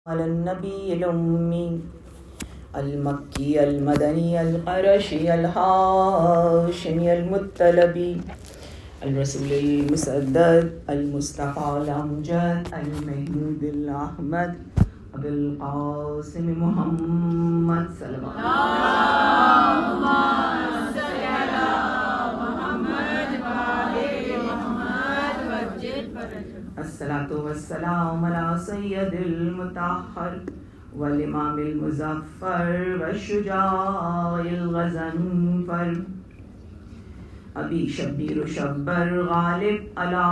على النبي الأمي المكي المدني القرشي الهاشمي المطلبي الرسول المسدد المصطفى الأمجد المهدود الأحمد أبي القاسم محمد صلى الله عليه وسلم. الصلاة والسلام على سيد المطهر والإمام المظفر والشجاع الغضنفر أبي شبير شبر غالب على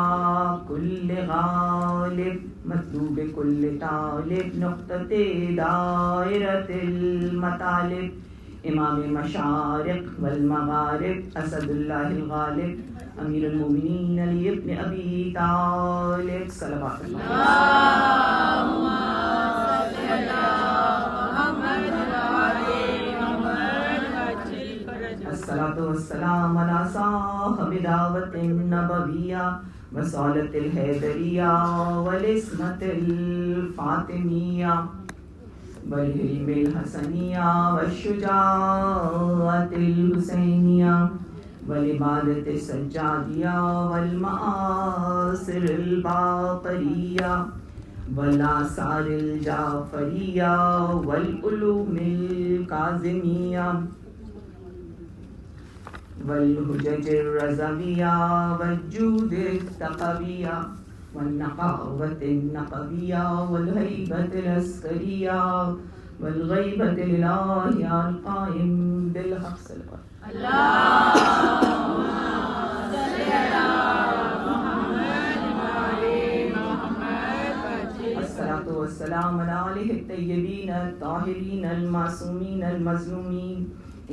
كل غالب مطلوب كل طالب نقطة دائرة المطالب إمام المشارق والمغارب أسد الله الغالب أمير المؤمنين علي بن أبي طالب صلوات الله. الصلاة والسلام على صاحب دعوة النبوية وصالة الحیدریہ والعصمة الفاطمیہ والحلم الحسنیہ والشجاعة الحسینیہ والعبادة السجادیہ والمآثر الباقریہ والآثار الجعفریہ والعلوم الکاظمیہ والحجج الرضویہ والجود التقویہ والنقاوة النقویہ والہیبة العسکریہ والغیبة الالہیہ القائم بالحق صلوات اللہم صل علی محمد وعلی محمد. الصلاة والسلام علی آلہ الطیبین الطاہرین المعصومین المظلومین.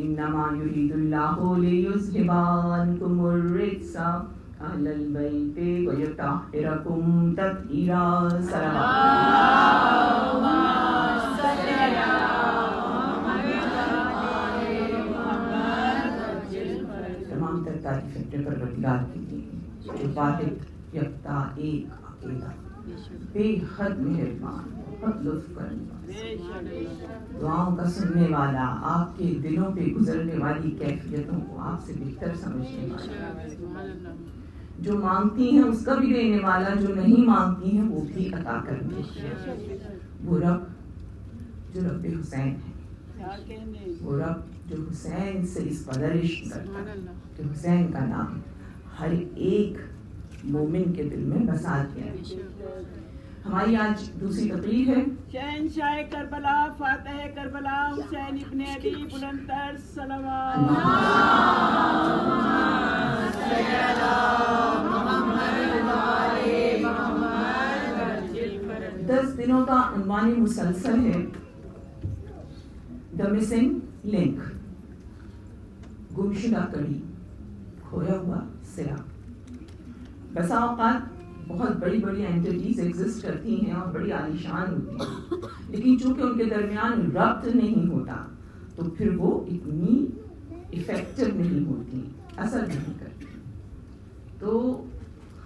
انما يريد الله ليذهب عنكم الرجس اهل البيت ويطهركم تطهيرا. اللهم صل على محمد. تمام تر تعریف اپنے پروردگار کی دی جو واحد یکتا ایک اکیلا بے حد مہربان بہت لطف کرنے والا دعاؤں کا سننے والا آپ کے دلوں پہ گزرنے والی کیفیتوں کو آپ سے بہتر سمجھنے والا جو مانگتی ہیں اس کا بھی دینے والا جو نہیں مانگتی ہیں وہ بھی عطا کرنے والا وہ رب جو رب حسین ہے وہ رب جو حسین سے اس قدر عشق کرتا ہے کہ حسین کا نام ہر ایک مومن کے دل میں بسا دیا ہے. ہماری آج دوسری تقریر ہے شہنشاہ کربلا فاتح کربلا حسین ابن علی بلندتر صلوات. 10 دنوں کا عنوان مسلسل ہے دا مسنگ لنک، گمشدہ کڑی، کھویا ہوا سرا. بسا اوقات بہت بڑی بڑی اینٹیٹیز ایگزسٹ کرتی ہیں اور بڑی عالیشان ہوتی ہیں، لیکن چونکہ ان کے درمیان ربط نہیں ہوتا تو پھر وہ اتنی افیکٹو نہیں ہوتی، اثر نہیں کرتی. تو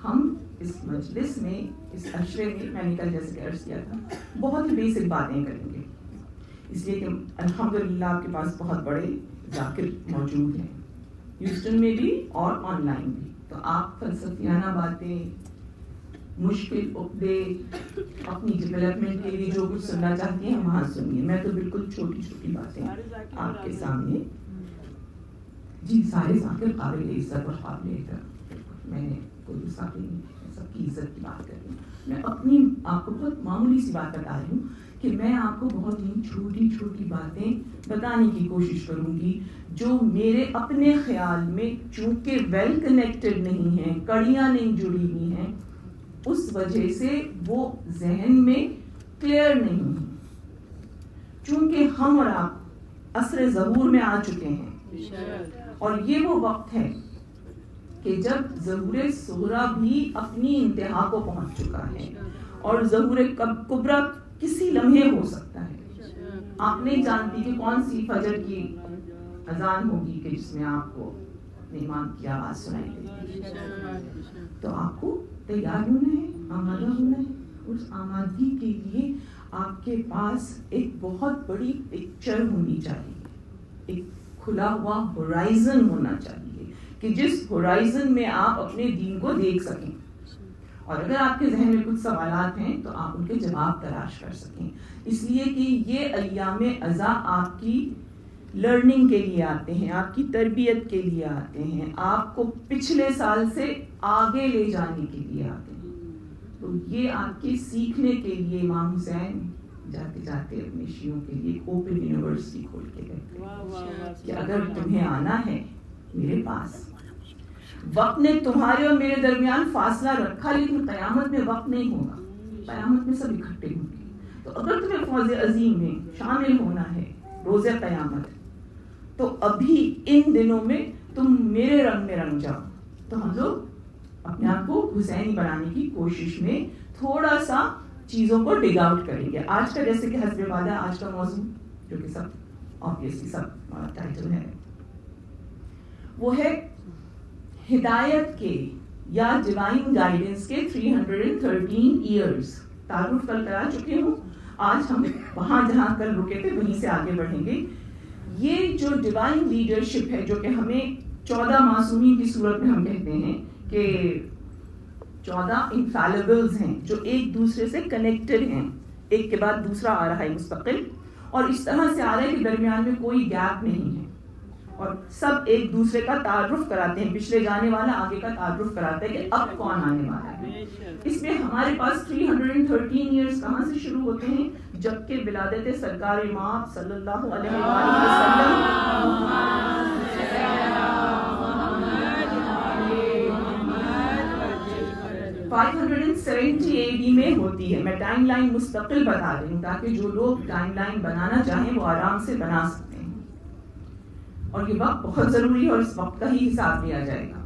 ہم اس مجلس میں اس عشرے میں نے کل جیسے کہ عرض کیا تھا بہت ہی بیسک باتیں کریں گے، اس لیے کہ الحمدللہ آپ کے پاس بہت بڑے ذاکر موجود ہیں ہیوسٹن میں بھی اور آن لائن بھی. تو آپ فلسفیانہ باتیں، مشکل عقدے، اپنی ڈیولپمنٹ کے لیے جو کچھ سننا چاہتی ہیں وہاں سنیے. میں تو بالکل چھوٹی چھوٹی باتیں آپ کے سامنے. جی سارے ذاکر قابل عزت اور قابل احترام، میں نے کوئی دوسرا نہیں، سب کی عزت کی بات کر رہی ہوں. میں اپنی آپ کو بہت معمولی سی بات بتا رہی ہوں کہ میں آپ کو بہت ہی چھوٹی چھوٹی باتیں بتانے کی کوشش کروں گی جو میرے اپنے خیال میں چونکہ ویل کنیکٹڈ نہیں ہیں، کڑیاں نہیں جڑی ہوئی ہیں، اس وجہ سے وہ ذہن میں کلیئر نہیں ہیں. چونکہ ہم اور آپ عصر ظہور میں آ چکے ہیں اور یہ وہ وقت ہے کہ جب ظہور صغریٰ بھی اپنی انتہا کو پہنچ چکا ہے اور ظہور کبریٰ کسی لمحے ہو سکتا ہے. آپ نہیں جانتی کہ کون سی فجر کی اذان ہوگی کہ جس میں آپ کو امام کی آواز سنائی دے. تو آپ کو تیار ہونا ہے، آمادہ ہونا ہے. اس آمادگی کے لیے آپ کے پاس ایک بہت بڑی پکچر ہونی چاہیے, ایک کھلا ہوا ہورائزن ہونا چاہیے کہ جس ہورائزن میں آپ اپنے دین کو دیکھ سکیں, اور اگر آپ کے ذہن میں کچھ سوالات ہیں تو آپ ان کے جواب تلاش کر سکیں. اس لیے کہ یہ ایام عزا آپ کی لرننگ کے لیے آتے ہیں, آپ کی تربیت کے لیے آتے ہیں, آپ کو پچھلے سال سے آگے لے جانے کے لیے آتے ہیں. تو یہ آپ کے سیکھنے کے لیے امام حسین جاتے جاتے اپنے شیعوں کے لیے اوپن یونیورسٹی کھول کے گئے کہ اگر تمہیں آنا ہے میرے پاس, وقت نے تمہارے اور میرے درمیان فاصلہ رکھا لیکن قیامت میں وقت نہیں ہوگا, قیامت میں سب اکٹھے ہوں گے. تو اگر تمہیں فوز عظیم میں شامل ہونا ہے روز قیامت, تو ابھی ان دنوں میں تم میرے رنگ میں رنگ جاؤ. تو ہم لوگ اپنے آپ کو حسینی بنانے کی کوشش میں تھوڑا سا چیزوں کو ڈگ آؤٹ کریں گے. آج کا جیسے کہ حسب وعدہ آج کا موضوع جو کہ سب آبویسلی سب ٹائٹل ہے, وہ ہے ہدایت کے یا ڈیوائن گائیڈنس کے 313 ایئرز. تعارف کل کرا چکے ہوں, آج ہم وہاں جہاں کل رکے تھے وہیں سے آگے بڑھیں گے. یہ جو ڈیوائن لیڈرشپ ہے جو کہ ہمیں 14 معصومین کی صورت میں ہم کہتے ہیں کہ 14 انفیلیبلز ہیں جو ایک دوسرے سے کنیکٹڈ ہیں, ایک کے بعد دوسرا آ رہا ہے مستقل, اور اس طرح سے آ رہا ہے کہ درمیان میں کوئی گیپ نہیں ہے, اور سب ایک دوسرے کا تعارف کراتے ہیں. پچھلے جانے والا آگے کا تعارف کراتا ہے کہ اب کون آنے والا ہے. اس میں ہمارے پاس 313 ایئرز کہاں سے شروع ہوتے ہیں, جبکہ ولادت سرکار امام صلی اللہ علیہ وسلم 570 AD میں ہوتی ہے. میں ٹائم لائن مستقل بتا رہی ہوں تاکہ جو لوگ ٹائم لائن بنانا چاہیں وہ آرام سے بنا سکتے ہیں, اور یہ وقت بہت ضروری ہے اور اس وقت کا ہی حساب لیا جائے گا.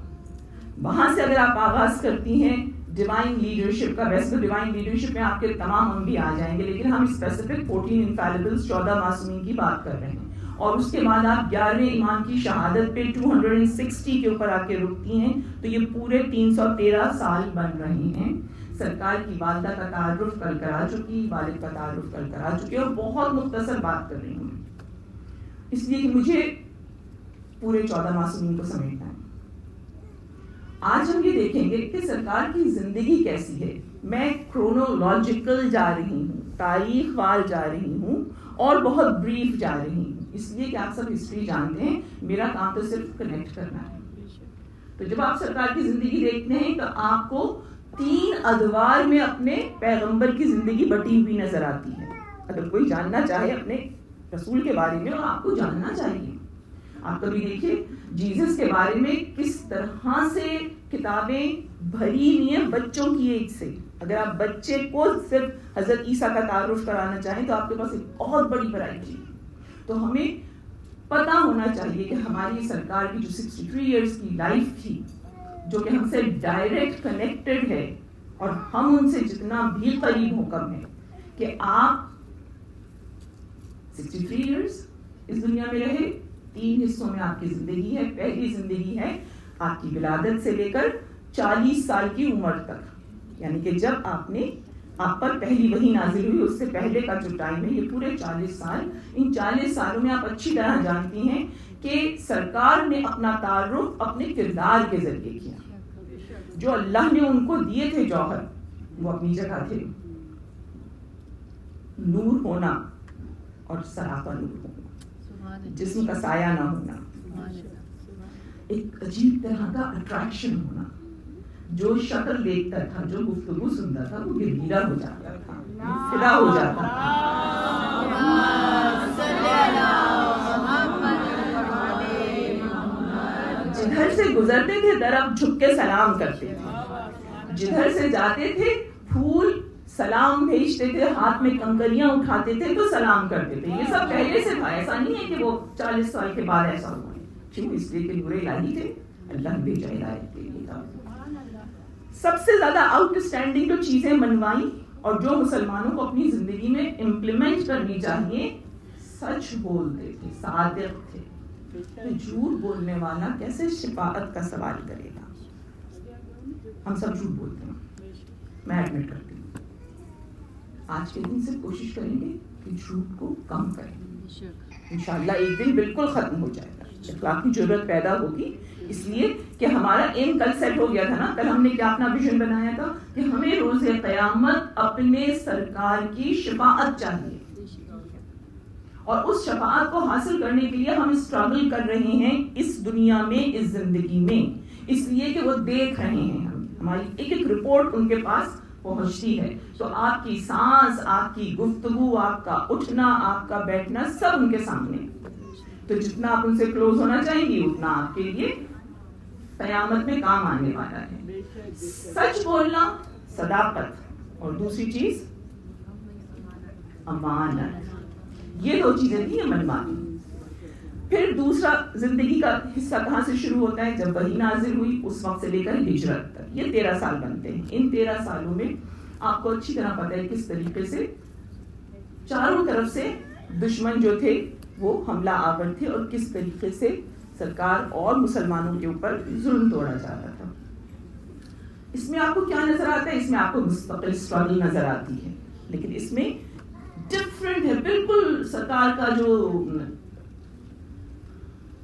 وہاں سے اگر آپ آغاز کرتی ہیں ڈیوائن لیڈرشپ کا, ویسے تو ڈیوائن لیڈرشپ میں آپ کے تمام انبیاء آ جائیں گے, لیکن ہم اسپیسیفک 14 انفیلیبلز 14 معصومین کی بات کر رہے ہیں, اور اس کے بعد آپ 11ویں امام کی شہادت پہ 260 کے اوپر آ کے رکتی ہیں. تو یہ پورے 313 سال بن رہے ہیں. سرکار کی والدہ کا تعارف کل کرا چکی, والد کا تعارف کل کرا چکی, اور بہت مختصر بات کر رہی ہوں اس لیے کہ مجھے پورے 14 معصومین کو سمیٹنا ہے. آج ہم یہ دیکھیں گے کہ سرکار کی زندگی کیسی ہے. میں کرونولوجیکل جا رہی ہوں, تاریخ وار جا رہی ہوں, اور بہت بریف جا رہی ہوں, اس لیے کہ آپ سب ہسٹری جانتے ہیں, میرا کام تو صرف کنیکٹ کرنا ہے. تو جب آپ سرکار کی زندگی دیکھتے ہیں تو آپ کو 3 ادوار میں اپنے پیغمبر کی زندگی بٹی ہوئی نظر آتی ہے. اگر کوئی جاننا چاہے اپنے رسول کے بارے میں, اور آپ کو جاننا چاہیے, آپ کبھی دیکھیے جیزس کے بارے میں کس طرح سے کتابیں بھری ہوئی ہیں بچوں کی ایج سے. اگر آپ بچے کو صرف حضرت عیسیٰ کا تعارف کرانا چاہیں تو آپ کے پاس ایک بہت بڑی ورائٹی ہے. تو ہمیں پتا ہونا چاہیے کہ ہماری سرکار کی جو 63 ایئرز کی لائف تھی, جو کہ ہم سے ڈائریکٹ کنیکٹڈ ہے, اور ہم ان سے جتنا بھی قریب ہو کم ہے, کہ آپ 63 ایئرز اس دنیا میں رہے. 3 حصوں میں آپ کی زندگی ہے. پہلی زندگی ہے آپ کی ولادت سے لے کر 40 سال کی عمر تک, یعنی کہ جب آپ پر پہلی وحی نازل ہوئی اس سے پہلے کا جو ٹائم ہے, یہ پورے 40 سال. ان 40 سالوں میں آپ اچھی طرح جانتی ہیں کہ سرکار نے اپنا تعارف اپنے کردار کے ذریعے کیا. جو اللہ نے ان کو دیے تھے جوہر, وہ اپنی جگہ تھے, نور ہونا اور سراپا نور ہونا, جسم کا سایہ نہ ہونا, ایک عجیب طرح کا اٹریکشن ہونا. جو شکل دیکھتا تھا, جو گفتگو سنتا تھا, وہ گرگیلا ہو جاتا تھا, فدا ہو جاتا تھا. جدھر سے گزرتے تھے درخت جھک کے سلام کرتے تھے, جدھر سے جاتے تھے پھول سلام بھیجتے تھے, ہاتھ میں کنکریاں اٹھاتے تھے تو سلام کرتے تھے. یہ سب پہلے سے تھا, ایسا نہیں ہے کہ وہ 40 سال کے بعد ایسا ہوا ہے. کیوں؟ اس لیے کہ نور الہی تھے, اللہ نے بھیجا ہدایت کے لیے تھا. سب سے زیادہ آؤٹ اسٹینڈنگ جو چیزیں منوائی اور جو مسلمانوں کو اپنی زندگی میں امپلیمنٹ کرنی چاہیے, سچ بولتے تھے, صادق تھے. جھوٹ بولنے والا کیسے شفاعت کا سوال کرے گا؟ ہم سب جھوٹ بولتے ہیں, میں ایڈمٹ کرتی ہوں. آج کے دن سے کوشش کریں گے کہ جھوٹ کو کم کریں. انشاءاللہ ایک دن بالکل ختم ہو جائے گا. اخلاق کی ضرورت پیدا ہوگی اس لیے کہ ہمارا ایم کل سیٹ ہو گیا تھا نا. کل ہم نے کیا اپنا ویژن بنایا تھا کہ ہمیں روز قیامت اپنے سرکار کی شفاعت چاہیے, اور اس شفاعت کو حاصل کرنے کے لیے ہم اسٹرگل کر رہے ہیں اس دنیا میں, اس زندگی میں, اس لیے کہ وہ دیکھ رہے ہیں. ہماری ایک ایک رپورٹ ان کے پاس پہنچتی ہے. تو آپ کی سانس, آپ کی گفتگو, آپ کا اٹھنا, آپ کا بیٹھنا سب ان کے سامنے. تو جتنا آپ ان سے کلوز ہونا چاہیں گی اتنا آپ کے لیے قیامت میں کام آنے والا ہے. سچ بولنا, صداقت, اور دوسری چیز امانت. یہ دو چیزیں تھیں منمانی. پھر دوسرا زندگی کا حصہ کہاں سے شروع ہوتا ہے؟ جب وحی نازل ہوئی اس وقت سے لے کر ہجرت تک, یہ 13 سال بنتے ہیں. ان 13 سالوں میں آپ کو اچھی طرح پتہ ہے کس طریقے سے چاروں طرف سے دشمن جو تھے وہ حملہ آور تھے, اور کس طریقے سے سرکار اور مسلمانوں کے اوپر ظلم توڑا جا رہا تھا. اس میں آپ کو کیا نظر آتا ہے؟ اس میں آپ کو مستقل اسٹرگل نظر آتی ہے, لیکن اس میں ڈفرینٹ ہے بالکل. سرکار کا جو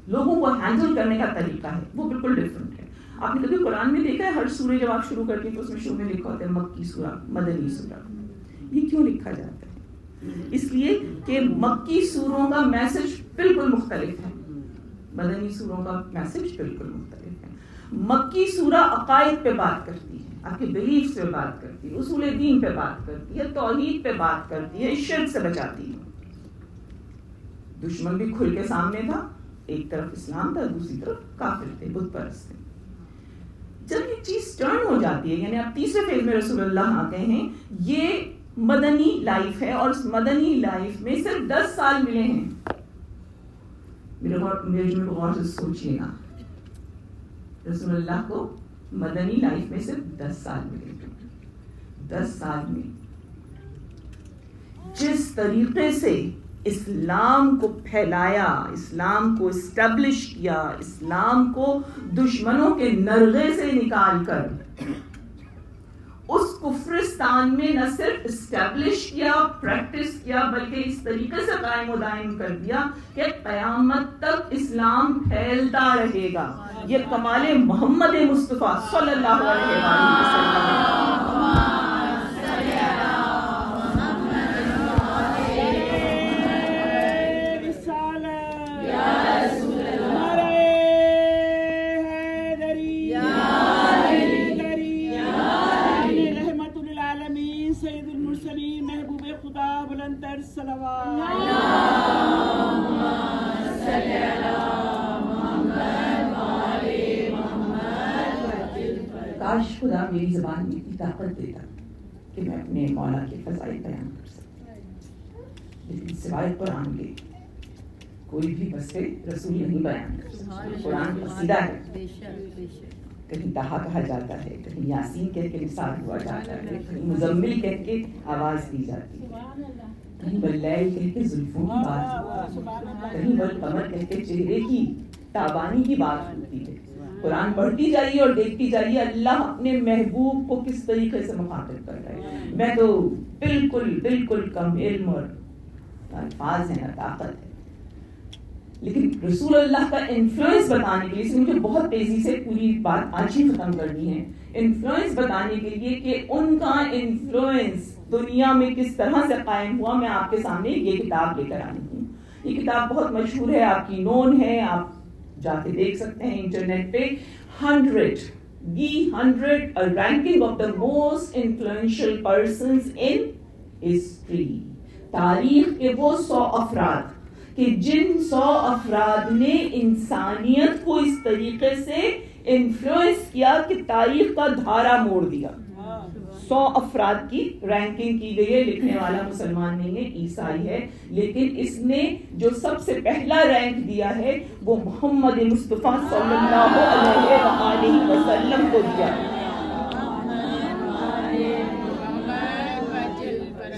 لوگوں کو ہینڈل کرنے کا طریقہ ہے وہ بالکل ڈفرینٹ ہے. آپ نے کبھی قرآن میں دیکھا ہے ہر سورہ جب آپ شروع کرتے ہیں تو اس میں شروع میں لکھا ہوتا ہے مکی سورہ, مدنی سورہ. یہ کیوں لکھا جاتا ہے؟ اس لیے کہ مکی سوروں کا میسج بالکل مختلف ہے, مدنی سوروں کا میسج بالکل مختلف ہے. مکی سورہ عقائد پہ بات کرتی ہے, آپ کے بلیفز پہ بات کرتی ہے, اصول دین پہ بات کرتی ہے, توحید پہ بات کرتی ہے, شرک سے بچاتی ہے. دشمن بھی کھل کے سامنے تھا, ایک طرف اسلام تھا, دوسری طرف کافر تھے, بت پرست تھے. جب یہ چیز ٹرن ہو جاتی ہے, یعنی آپ تیسرے فیز میں رسول اللہ آتے ہیں, یہ مدنی لائف ہے, اور اس مدنی لائف میں صرف 10 سال ملے ہیں. میرے جو غور سے سوچیے نا, رسول اللہ کو مدنی لائف میں صرف 10 سال ملے. 10 سال میں جس طریقے سے اسلام کو پھیلایا, اسلام کو اسٹیبلش کیا, اسلام کو دشمنوں کے نرغے سے نکال کر اس کفرستان میں نہ صرف اسٹیبلش کیا, پریکٹس کیا, بلکہ اس طریقے سے قائم و دائم کر دیا کہ قیامت تک اسلام پھیلتا رہے گا. یہ کمال محمد مصطفیٰ صلی اللہ علیہ وسلم. کاش خدا میری زبان میں اتنی طاقت دیتا کہ میں اپنے مولا کے فضائل بیان کر سکتا, لیکن سوائے قرآن کے کوئی بھی وصف رسول نہیں بیان کر سکتا. قرآن قصیدہ ہے, کہیں طہا کہا جاتا ہے, کہیں یاسین کہہ کے نثار ہوا جاتا ہے, کہیں مزمل کہہ کے آواز دی جاتی ہے, کہیں واللیل کہہ کے زلفوں کی بات, کہیں والقمر کہہ کے چہرے کی تابانی کی بات ہوتی ہے. قرآن پڑھتی جائیے اور دیکھتی جائیے اللہ اپنے محبوب کو کس طریقے سے مخاطب کر رہے ہیں. میں تو بالکل کم علم اور الفاظ ہیں, طاقت ہے, لیکن رسول اللہ کا انفلوئنس بتانے کے لیے, مجھے بہت تیزی سے پوری بات آج ہی ختم کرنی ہے, انفلوئنس بتانے کے لیے کہ ان کا انفلوئنس دنیا میں کس طرح سے قائم ہوا, میں آپ کے سامنے یہ کتاب لے کر آئی ہوں. یہ کتاب بہت مشہور ہے, آپ کی نون ہے, آپ جا کے دیکھ سکتے ہیں انٹرنیٹ پہ. 100 ranking of the most influential persons in history. تاریخ کے وہ 100 افراد کہ جن 100 افراد نے انسانیت کو اس طریقے سے انفلوئنس کیا کہ تاریخ کا دھارا موڑ دیا. 100 افراد کی رینکنگ کی گئی ہے. لکھنے والا مسلمان نہیں ہے, عیسائی ہے, لیکن اس نے جو سب سے پہلا رینک دیا ہے وہ محمد مصطفیٰ صلی اللہ علیہ وآلہ وسلم کو دیا.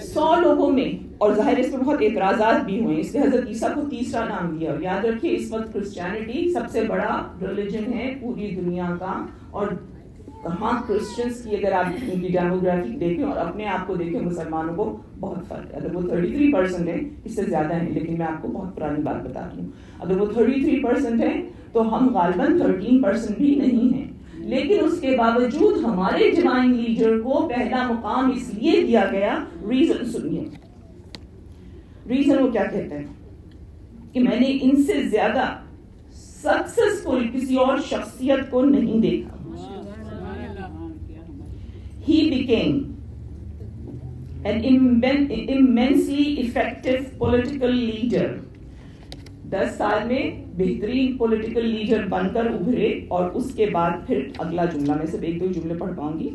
100 لوگوں میں, اور ظاہر اس میں بہت اعتراضات بھی ہوئے, اس لیے حضرت عیسیٰ کو تیسرا نام دیا. اور یاد رکھیے اس وقت کرسچینٹی سب سے بڑا ریلیجن ہے پوری دنیا کا, اور کہاں کرسچنس کی اگر آپ ان کی ڈیموگرافی دیکھیں اور اپنے آپ کو دیکھیں مسلمانوں کو بہت فرق ہے. اگر وہ 33% ہیں, اس سے زیادہ ہیں, لیکن میں آپ کو بہت پرانی بات بتا رہی ہوں, اگر وہ 33% ہیں تو ہم غالباً 13% بھی نہیں ہیں. لیکن اس کے باوجود ہمارے ڈیوائن لیڈر کو پہلا مقام اس لیے دیا گیا. ریزن سنیے, ریزن وہ کیا کہتے ہیں کہ میں نے ان سے زیادہ سکسیسفل کسی اور شخصیت کو نہیں دیکھا. He became an immensely effective political leader. 10 سال میں بہترین پولیٹیکل لیڈر بن کر ابھرے. اور اس کے بعد پھر اگلا جملہ, میں صرف 1-2 جملے پڑھ پاؤں گی.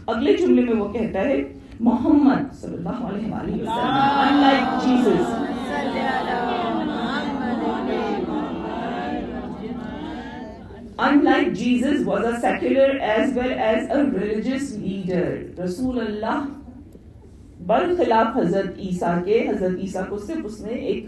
اگلے جملے میں وہ کہتا ہے محمد صلی اللہ علیہ وآلہ وسلم unlike Jesus unlike Jesus was a secular as well as a religious leader. رسول اللہ برخلاف حضرت عیسیٰ کے, حضرت عیسیٰ کو صرف اس نے ایک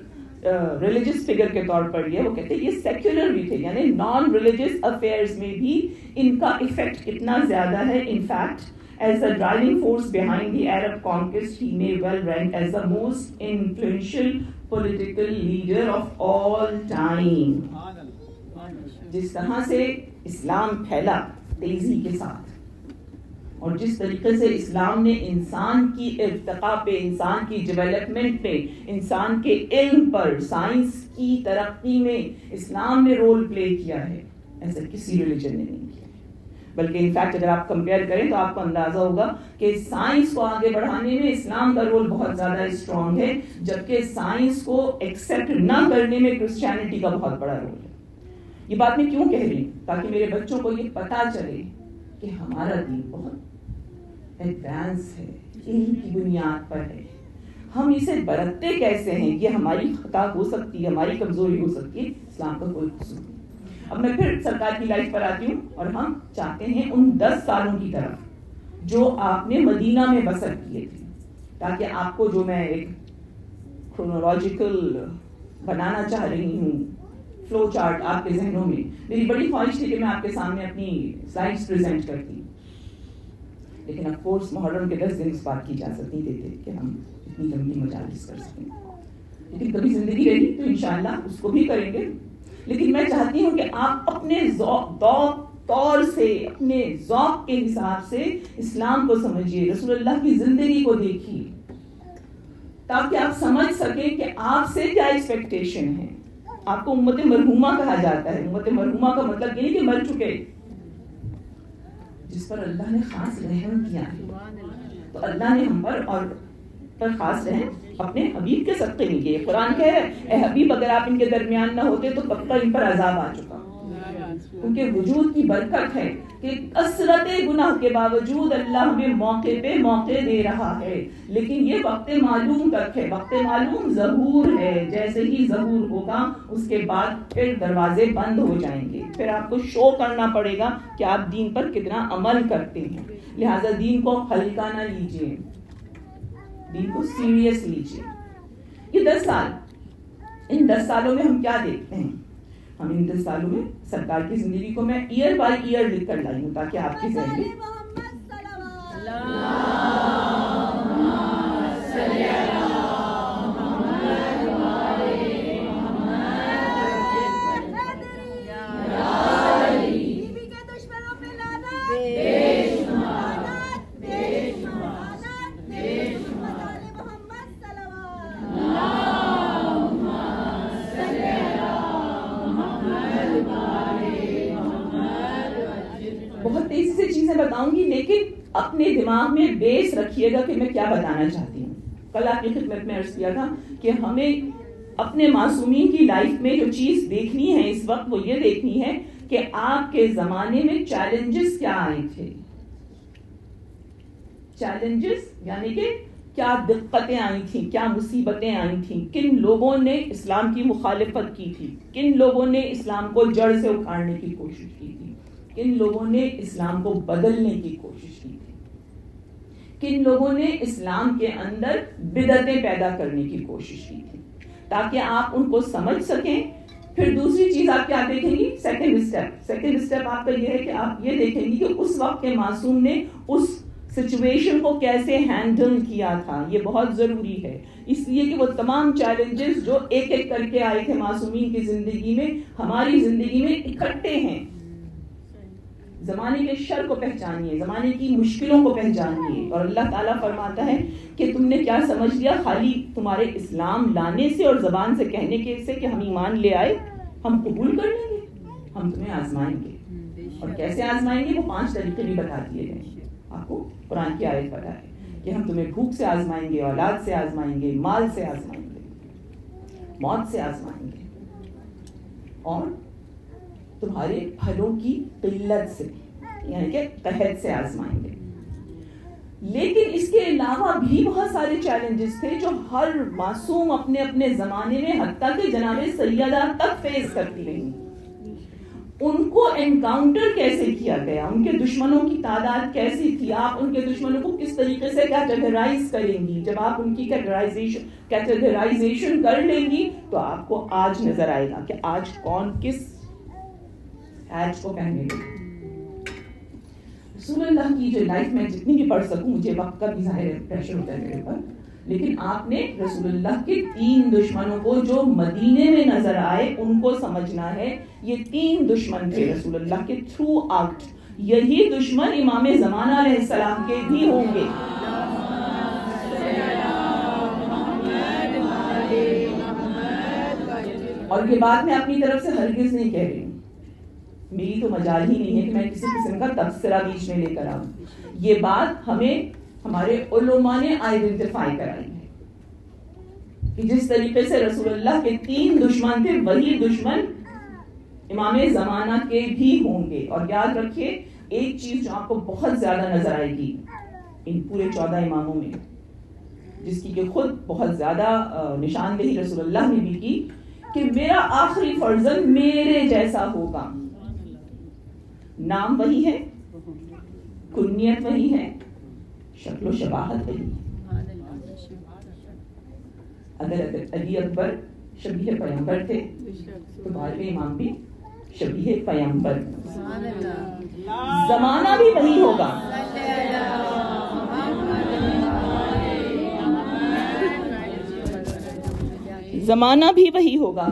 ریلیجس فگر کے طور پر لیا. وہ کہتے ہیں یہ سیکولر بھی تھے, یعنی نان ریلیجس افیئرز میں بھی ان کا افیکٹ کتنا زیادہ ہے. In fact as the driving force behind the Arab conquest, he may well rank as the most influential political leader of all time. جس طرح سے اسلام پھیلا تیزی کے ساتھ, اور جس طریقے سے اسلام نے انسان کی ارتقاء پہ, انسان کی ڈیولپمنٹ پہ, انسان کے علم پر, سائنس کی ترقی میں اسلام نے رول پلے کیا ہے, ایسا کسی ریلیجن نے نہیں کیا. بلکہ انفیکٹ اگر آپ کمپیئر کریں تو آپ کو اندازہ ہوگا کہ سائنس کو آگے بڑھانے میں اسلام کا رول بہت زیادہ اسٹرانگ ہے, جبکہ سائنس کو ایکسیپٹ نہ کرنے میں کرسچینٹی کا بہت بڑا رول ہے. یہ بات میں کیوں کہہ رہی ہوں؟ تاکہ میرے بچوں کو یہ پتا چلے کہ ہمارا دین بہت ایڈوانس ہے, علم کی بنیاد پر ہے. ہم اسے برتتے کیسے ہیں یہ ہماری خطا ہو سکتی ہے, ہماری کمزوری ہو سکتی ہے, اسلام کا کوئی قصور نہیں. اب میں پھر سرکار کی لائف پر آتی ہوں, اور ہم چاہتے ہیں ان 10 سالوں کی طرف جو آپ نے مدینہ میں بسر کیے تھے, تاکہ آپ کو جو میں ایک کرونولوجیکل بنانا چاہ رہی ہوں فلو چارٹ آپ کے ذہنوں میں. میری بڑی خواہش تھی کہ میں آپ کے سامنے اپنی سلائڈز پریزنٹ کرتی, لیکن آف کورس محرم کے 10 دن اس بات کی اجازت نہیں دیتے کہ ہم اتنی لمبی مجالس کر سکیں. لیکن کبھی زندگی رہی تو انشاءاللہ اس کو بھی کریں گے. لیکن میں چاہتی ہوں کہ آپ اپنے طور سے, اپنے ذوق کے حساب سے اسلام کو سمجھیے, رسول اللہ کی زندگی کو دیکھیے, تاکہ آپ سمجھ سکیں کہ آپ سے کیا ایکسپیکٹیشن ہے. آپ کو امت مرحومہ کہا جاتا ہے. امت مرحومہ کا مطلب یہ نہیں کہ مر چکے, جس پر اللہ نے خاص رحم کیا ہے. تو اللہ نے ہم پر خاص رحم اپنے حبیب کے صدقے نہیں کیے. قرآن کہہ رہا ہے اے حبیب اگر آپ ان کے درمیان نہ ہوتے تو کب تک ان پر عذاب آ چکا. ان کے وجود کی برکت ہے کہ کثرت گناہ کے باوجود اللہ ہمیں موقع پہ موقع دے رہا ہے. لیکن یہ وقت معلوم تک ہے, وقت معلوم ظہور ہے. جیسے ہی ظہور ہوگا اس کے بعد پھر دروازے بند ہو جائیں گے. پھر آپ کو شو کرنا پڑے گا کہ آپ دین پر کتنا عمل کرتے ہیں. لہٰذا دین کو ہلکا نہ لیجیے, دین کو سیریس لیجیے. یہ 10 سال, ان 10 سالوں میں ہم کیا دیکھتے ہیں؟ ہم ان 10 سالوں میں سرکار کی زندگی کو میں ایئر بائی ایئر لکھ کر لائی ہوں, تاکہ آپ کی ذہن میں بہت تیزی سے چیزیں بتاؤں گی, لیکن اپنے دماغ میں بیس رکھیے گا کہ میں کیا بتانا چاہتی ہوں. کل آپ کی خدمت میں عرض کیا تھا کہ ہمیں اپنے معصومین کی لائف میں جو چیز دیکھنی ہے اس وقت, وہ یہ دیکھنی ہے کہ آپ کے زمانے میں چیلنجز کیا آئے تھے. چیلنجز یعنی کہ کیا دقتیں آئی تھیں, کیا مصیبتیں آئی تھیں, کن لوگوں نے اسلام کی مخالفت کی تھی, کن لوگوں نے اسلام کو جڑ سے اکھاڑنے کی کوشش کی تھی, کن لوگوں نے اسلام کو بدلنے کی کوشش کی تھی, کن لوگوں نے اسلام کے اندر بدعتیں پیدا کرنے کی کوشش کی تھی, تاکہ آپ ان کو سمجھ سکیں پھر دوسری چیز آپ کیا دیکھیں گی؟ سیکنڈ اسٹیپ آپ کا یہ ہے کہ آپ یہ دیکھیں گی کہ اس وقت کے معصوم نے اس سچویشن کو کیسے ہینڈل کیا تھا. یہ بہت ضروری ہے اس لیے کہ وہ تمام چیلنجز جو ایک ایک کر کے آئے تھے معصومین کی زندگی میں ہماری زندگی میں اکٹھے ہیں. زمانے کے شر کو پہچانیے, زمانے کی مشکلوں کو پہچانیے. اور اللہ تعالیٰ فرماتا ہے کہ تم نے کیا سمجھ لیا خالی تمہارے اسلام لانے سے اور زبان سے کہنے کے سے کہ ہم ایمان لے آئے ہم قبول کر لیں گے؟ ہم تمہیں آزمائیں گے. اور کیسے آزمائیں گے؟ وہ 5 طریقے بھی بتا دیے گئے. آپ کو قرآن کی آیت پتہ ہے کہ ہم تمہیں بھوک سے آزمائیں گے, اولاد سے آزمائیں گے, مال سے آزمائیں گے, موت سے آزمائیں گے, اور تمہارے پھلوں کی قلت سے یعنی کہ قحط سے آزمائیں گے. لیکن اس کے علاوہ بھی بہت سارے چیلنجز تھے جو ہر معصوم اپنے اپنے زمانے میں حتیٰ کہ جناب سیدہ تک فیس کرتی رہی. ان کو انکاؤنٹر کیسے کیا گیا, ان کے دشمنوں کی تعداد کیسی تھی, آپ ان کے دشمنوں کو کس طریقے سے کیٹیگرائز کریں گی. جب آپ ان کی کیٹیگرائزیشن کر لیں گی تو آپ کو آج نظر آئے گا کہ آج کون کس ایج کو پہنے گا. رسول اللہ کی جو لائف میں جتنی بھی پڑھ سکوں, مجھے وقت کا بھی ظاہر پریشر ہوتا ہے میرے پر, لیکن آپ نے رسول اللہ کے 3 دشمنوں کو جو مدینے میں نظر آئے ان کو سمجھنا ہے. یہ 3 دشمن تھے رسول اللہ کے تھرو آؤٹ. یہی دشمن امام زمانہ علیہ السلام کے بھی ہوں گے. اور یہ بات میں اپنی طرف سے ہرگز نہیں کہہ رہی ہوں, میری تو مجال ہی نہیں ہے کہ میں کسی قسم کا تبصرہ بیچ میں لے کر آؤں. یہ بات ہمیں ہمارے علماء نے آئیڈینٹیفائی کرائی ہے کہ جس طریقے سے رسول اللہ کے 3 دشمن تھے وہی دشمن امام زمانہ کے بھی ہوں گے. اور یاد رکھیے ایک چیز جو آپ کو بہت زیادہ نظر آئے گی ان پورے 14 اماموں میں, جس کی کہ خود بہت زیادہ نشاندہی رسول اللہ نے بھی کی, کہ میرا آخری فرزند میرے جیسا ہوگا. نام وہی ہے, کنیت وہی ہے, شکل و شباہت وہی ہے. اگر علی اکبر شبیہ پیغمبر تھے تو بارہویں امام بھی شبیہ پیغمبر. زمانہ بھی وہی ہوگا. زمانہ بھی وہی ہوگا.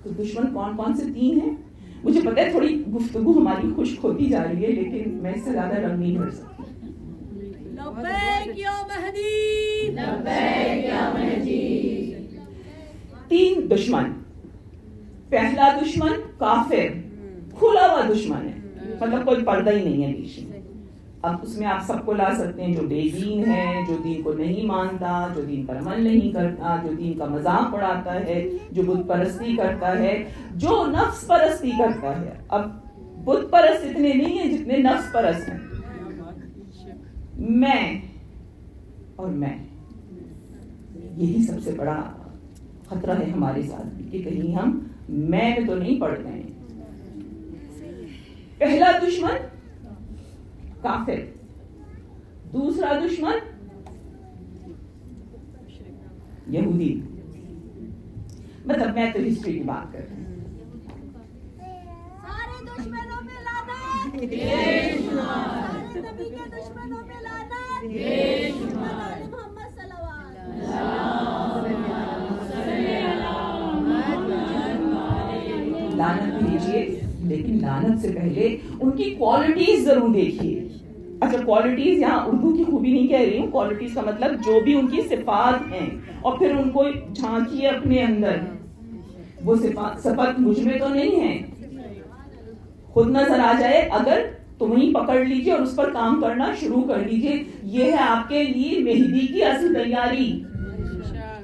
تو دشمن کون کون سے 3 ہیں؟ مجھے پتہ ہے تھوڑی گفتگو ہماری خشک ہوتی جا رہی ہے, لیکن میں اس سے زیادہ رنگ نہیں بھر سکتی. لبیک یا مہدی, لبیک یا مہدی. 3 دشمن. پہلا دشمن کافر, کھلا ہوا دشمن ہے, مطلب کوئی پردہ ہی نہیں ہے بیچ میں. اب اس میں آپ سب کو لا سکتے ہیں, جو بے دین ہے, جو دین کو نہیں مانتا, جو دین پر عمل نہیں کرتا, جو دین کا مذاق اڑاتا ہے, جو بت پرستی کرتا ہے, جو نفس پرستی کرتا ہے. اب بت پرست اتنے نہیں ہیں جتنے نفس پرست ہیں. میں اور میں, یہی سب سے بڑا خطرہ ہے ہمارے ساتھ کہ کہیں ہم میں تو نہیں پڑ گئے. پہلا دشمن کافر, دوسرا دشمن یہودی. مطلب میں تو ہسٹری کی بات کر رہی ہوں. سارے دشمنوں پہ لعنت, سارے نبی کے دشمنوں پہ لعنت, محمد صلی اللہ علیہ وسلم. لعنت بھیجیے, لیکن لعنت سے پہلے ان کی کوالٹیز ضرور دیکھیے. اچھا کوالٹیز یہاں اردو کی خوبی نہیں کہہ رہی ہوں, کوالٹیز کا مطلب جو بھی ان کی صفات ہیں, اور پھر ان کو جھانکیے اپنے اندر. وہ صفات مجھ میں تو نہیں ہے, خود نظر آ جائے اگر تو وہیں پکڑ لیجیے اور اس پر کام کرنا شروع کر لیجیے. یہ ہے آپ کے لیے مہدی کی اصل تیاری.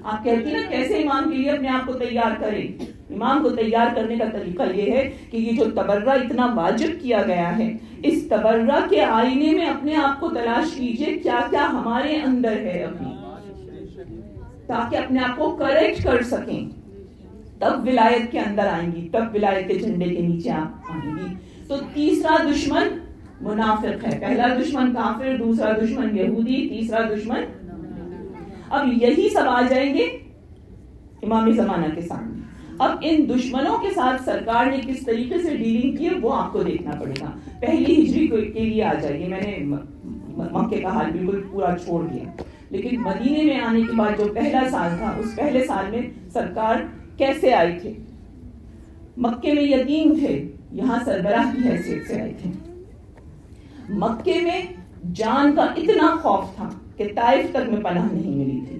آپ کہتی نا کیسے امام کے لیے اپنے آپ کو تیار کریں. امام کو تیار کرنے کا طریقہ یہ ہے کہ یہ جو تبرہ اتنا واجب کیا گیا ہے, اس تبرہ کے آئینے میں اپنے آپ کو تلاش کیجئے کیا کیا ہمارے اندر ہے ابھی, تاکہ اپنے آپ کو کریکٹ کر سکیں. تب ولایت کے اندر آئیں گی, تب ولایت کے جھنڈے کے نیچے آپ آئیں گی. تو تیسرا دشمن منافق ہے. پہلا دشمن کافر, دوسرا دشمن یہودی, تیسرا دشمن. اب یہی سب آ جائیں گے امام زمانہ کے سامنے. اب ان دشمنوں کے ساتھ سرکار نے کس طریقے سے ڈیلنگ کی ہے وہ آپ کو دیکھنا پڑے گا. پہلی ہجری کے لیے آ جائیے. میں نے مکے کا حال بالکل پورا چھوڑ دیا, لیکن مدینے میں آنے کے بعد جو پہلا سال تھا, اس پہلے سال میں سرکار کیسے آئے تھے؟ مکے میں یتیم تھے, یہاں سربراہ کی حیثیت سے آئے تھے. مکے میں جان کا اتنا خوف تھا کہ طائف تک میں پناہ نہیں ملی تھی,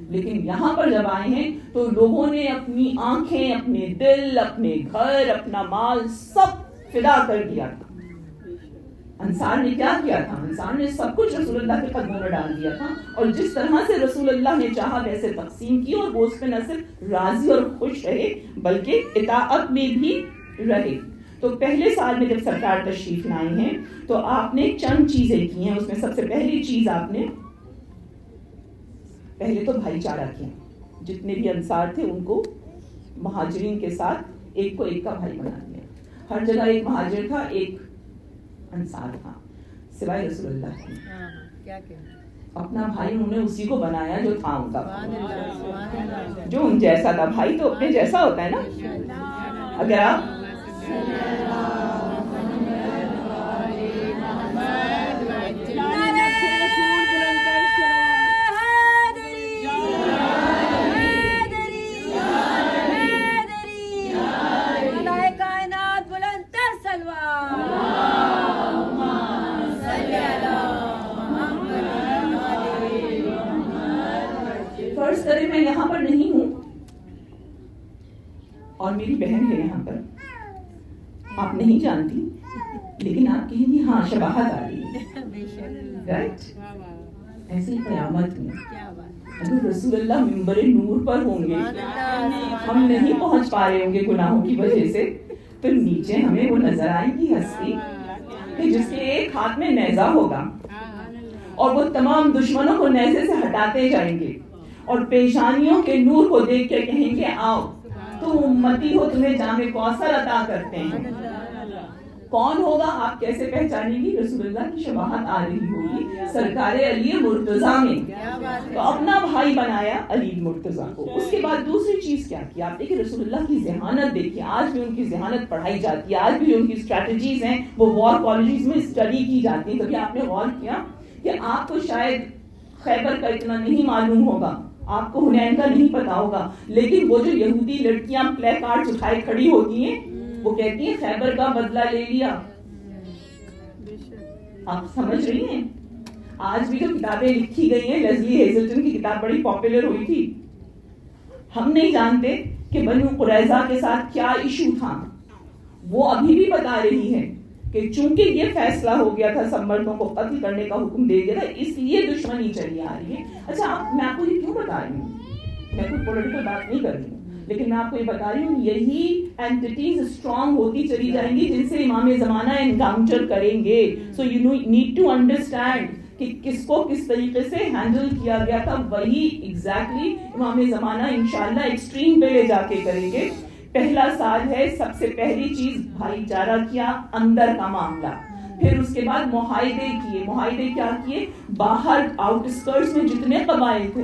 لیکن یہاں پر جب آئے ہیں تو لوگوں نے اپنی آنکھیں, اپنے دل, اپنے گھر, اپنا مال سب فدا کر دیا تھا. انصار نے کیا کیا تھا؟ انصار نے سب کچھ رسول اللہ کے قدموں میں ڈال دیا تھا, اور جس طرح سے رسول اللہ نے چاہا ویسے تقسیم کی, اور وہ اس پہ نہ صرف راضی اور خوش رہے بلکہ اطاعت میں بھی رہے. تو پہلے سال میں جب سرکار تشریف لائی ہیں تو آپ نے چند چیزیں کی ہیں. اس میں سب سے پہلی چیز آپ نے پہلے تو بھائی چارہ کیا. جتنے بھی انصار تھے ان کو مہاجرین کے ساتھ ایک کو ایک کا بھائی بنا دیا. ہر جگہ ایک مہاجر تھا, ایک انصار تھا, سوائے رسول اللہ کے. اپنا بھائی انہوں نے اسی کو بنایا جو تھا ان کا, جو ان جیسا تھا. بھائی تو اپنے جیسا ہوتا ہے نا. اگر آپ فرض کریں میں یہاں پر نہیں ہوں اور میری بہن ہے یہاں پر, آپ نہیں جانتی, لیکن آپ کہیں گی ہاں شباہت آ رہی ہے, رائٹ؟ ایسی قیامت میں اگر رسول اللہ منبر نور پر ہوں گے, ہم نہیں پہنچ پا رہے ہوں گے گناہوں کی وجہ سے, تو نیچے ہمیں وہ نظر آئے گی ہستی کہ جس کے ایک ہاتھ میں نیزہ ہوگا, اور وہ تمام دشمنوں کو نیزے سے ہٹاتے جائیں گے, اور پیشانیوں کے نور کو دیکھ کے کہیں گے آؤ تم امتی ہو, تمہیں جام کوثر عطا کرتے ہیں. کون ہوگا؟ آپ کیسے پہچانیں گی؟ رسول اللہ کی شباہت آ رہی ہوگی سرکار علی مرتضیٰ میں. تو اپنا بھائی بنایا علی مرتضیٰ کو. اس کے بعد دوسری چیز کیا کی آپ دیکھیں, رسول اللہ کی ذہانت دیکھیے. آج بھی ان کی ذہانت پڑھائی جاتی ہے, آج بھی ان کی اسٹریٹجیز ہیں وہ وار کالجز میں اسٹڈی کی جاتی ہیں. کبھی آپ نے غور کیا کہ آپ کو شاید خیبر کا اتنا نہیں معلوم ہوگا, آپ کو حنین کا نہیں پتا ہوگا, لیکن وہ جو یہودی لڑکیاں پلے کارڈ اٹھائے کھڑی ہوتی ہیں وہ کہتی ہیں خیبر کا بدلہ لے لیا. آپ سمجھ رہی ہیں؟ آج بھی جو کتابیں لکھی گئی ہیں, لیزلی ہیزلٹن کی کتاب بڑی پاپولر ہوئی تھی, ہم نہیں جانتے کہ بنو قریظہ کے ساتھ کیا ایشو تھا. وہ ابھی بھی بتا رہی ہے کہ چونکہ یہ فیصلہ ہو گیا تھا, سب مردوں کو قتل کرنے کا حکم دے دیا تھا, اس لیے دشمنی چلی آ رہی ہے. اچھا میں آپ کو یہ کیوں بتا رہی ہوں؟ میں کوئی پولیٹیکل بات نہیں کر رہی ہوں, لیکن میں آپ کو یہ بتا رہی ہوں یہی اینٹیٹیز اسٹرانگ ہوتی چلی جائیں گی جن سے امام زمانہ انکاؤنٹر کریں گے. So you need to understand کہ کس کو کس طریقے سے ہینڈل کیا گیا تھا, وہی ایگزیکٹلی امام زمانہ انشاءاللہ ایکسٹریم پہ لے جا کے کریں گے. پہلا سال ہے, سب سے پہلی چیز بھائی چارہ کیا, اندر کا معاملہ. پھر اس کے بعد معاہدے کیے. معاہدے کیا کیے؟ باہر آؤٹ اسکرٹس میں جتنے قبائل تھے,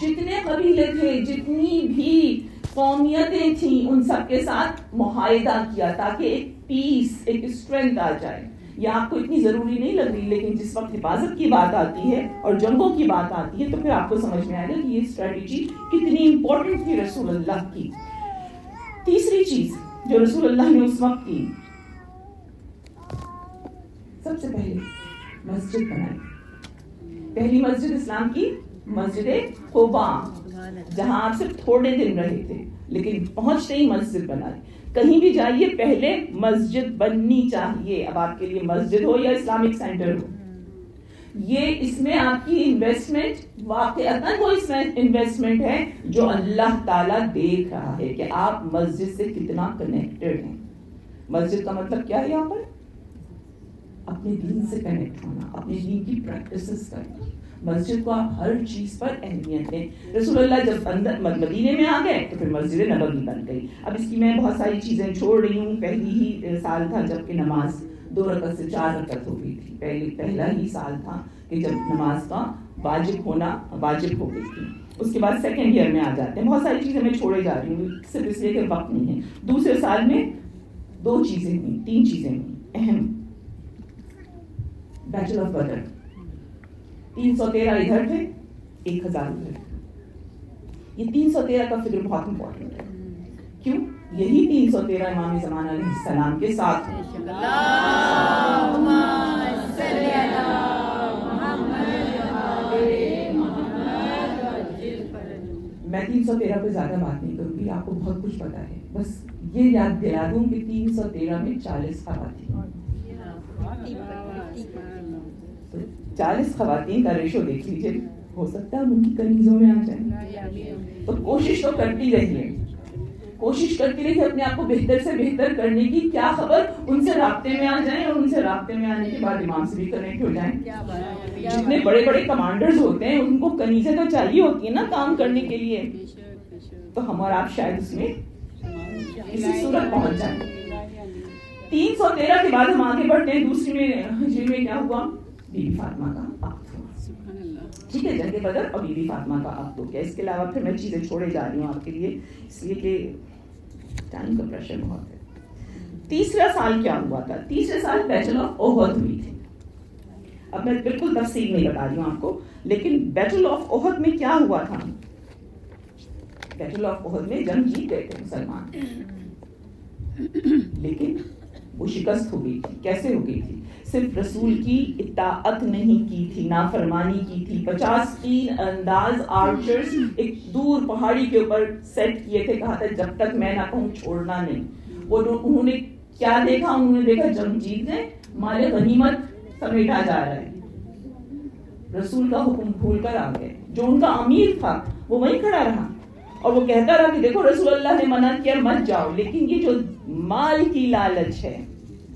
جتنے قبیلے تھے, جتنی بھی قومیتیں تھیں, ان سب کے ساتھ معاہدہ کیا تاکہ ایک پیس, ایک اسٹرینتھ آ جائے. یہ آپ کو اتنی ضروری نہیں لگ رہی, لیکن جس وقت حفاظت کی بات آتی ہے اور جنگوں کی بات آتی ہے تو پھر آپ کو سمجھ میں آئے گا کہ یہ اسٹریٹجی کتنی امپورٹنٹ تھی رسول اللہ کی. تیسری چیز جو رسول اللہ نے اس وقت کی, سب سے پہلے مسجد بنائی. پہلی مسجد اسلام کی مسجد قباء, جہاں آپ صرف تھوڑے دن رہے تھے, لیکن پہنچتے ہی مسجد بنا لی. کہیں بھی جائیے پہلے مسجد بننی چاہیے, اب آپ کے لیے مسجد ہو یا اسلامک سینٹر ہو. یہ اس میں آپ کی انویسٹمنٹ واقعتاً وہ انویسٹمنٹ ہے جو اللہ تعالیٰ دیکھ رہا ہے کہ آپ مسجد سے کتنا کنیکٹڈ ہیں. مسجد کا مطلب کیا ہے یہاں پر؟ اپنے دین سے کنیکٹ ہونا, اپنے دین کی پریکٹسز کرنا. مسجد کو آپ ہر چیز پر اہمیت دیں. رسول اللہ جب اندر مدینے میں آ گئے تو پھر مسجد نبوی بن گئی. اب اس کی میں بہت ساری چیزیں چھوڑ رہی ہوں. پہلی ہی سال تھا جب کہ نماز 2 رکعت سے 4 رکعت ہو گئی تھی. پہلا ہی سال تھا کہ جب نماز کا واجب ہونا واجب ہو گئی تھی. اس کے بعد سیکنڈ ایئر میں آ جاتے ہیں. بہت ساری چیزیں میں چھوڑے جا رہی ہوں صرف اس لیے کہ وقت نہیں ہے. دوسرے سال میں 2 چیزیں ہوئی, 3 چیزیں ہوئی اہم. بیٹل آف بدر, 313 ادھر تھے, 1000 ادھر تھے. یہ 313 کا فگر بہت امپورٹنٹ ہے. کیوں؟ یہی 313 امام زمان علیہ السلام کے ساتھ ہیں. میں 313 پہ زیادہ بات نہیں کروں گی, آپ کو بہت کچھ پتا ہے. بس یہ یاد دلا دوں کہ 313 میں 40 خواتین, 40 خواتین کا ریشو دیکھ لیجیے, ہو سکتا ہے ان کی کنیزوں میں آ جائیں. تو کوشش تو کرتی رہیے, کوشش کرتی رہیے اپنے آپ کو بہتر سے بہتر کرنے کی. کیا خبر ان سے رابطے میں آ جائیں اور ان سے رابطے میں آنے کے بعد امام سے بھی کنیکٹ ہو جائیں. جتنے بڑے بڑے کمانڈرز ہوتے ہیں ان کو کنیزیں تو چاہیے ہوتی ہیں نا کام کرنے کے لیے. تو ہم اور آپ شاید اس میں اسی صورت پہنچ جائیں. 313 کے بعد ہم آگے بڑھتے ہیں. دوسری میں ہجری میں کیا ہوا؟ بی بی فاطمہ کا عقد ہوا. ٹھیک ہے, جنگ بدر اور بی بی فاطمہ کا عقد ہو گیا. اس کے علاوہ پھر میں چیزیں چھوڑے جا رہی ہوں آپ کے لیے, اس لیے کہ ٹائم کا پریشر بہت ہے. تیسرا سال کیا ہوا تھا؟ تیسرے سال بیٹل آف احد ہوئی تھی. اب میں بالکل تفصیل نہیں بتا رہی ہوں آپ کو, لیکن بیٹل آف احد میں کیا ہوا تھا؟ بیٹل آف احد میں جنگ جیت گئے تھے مسلمان, لیکن وہ شکست ہو گئی تھی. کیسے ہو گئی تھی؟ صرف رسول کی اطاعت نہیں کی تھی, نافرمانی کی تھی. 50 تین انداز آرچرز ایک دور پہاڑی کے اوپر سیٹ کیے تھے, کہا تھا جب تک میں نہ کہوں چھوڑنا نہیں. وہ انہوں نے کیا دیکھا؟ انہوں نے دیکھا جنگ جیت گئے, مال غنیمت سمیٹا جا رہا ہے. رسول کا حکم بھول کر آ گئے. جو ان کا امیر تھا وہ وہیں کھڑا رہا اور وہ کہتا رہا کہ دیکھو رسول اللہ نے منع کیا مت جاؤ. لیکن یہ جو مال کی لالچ ہے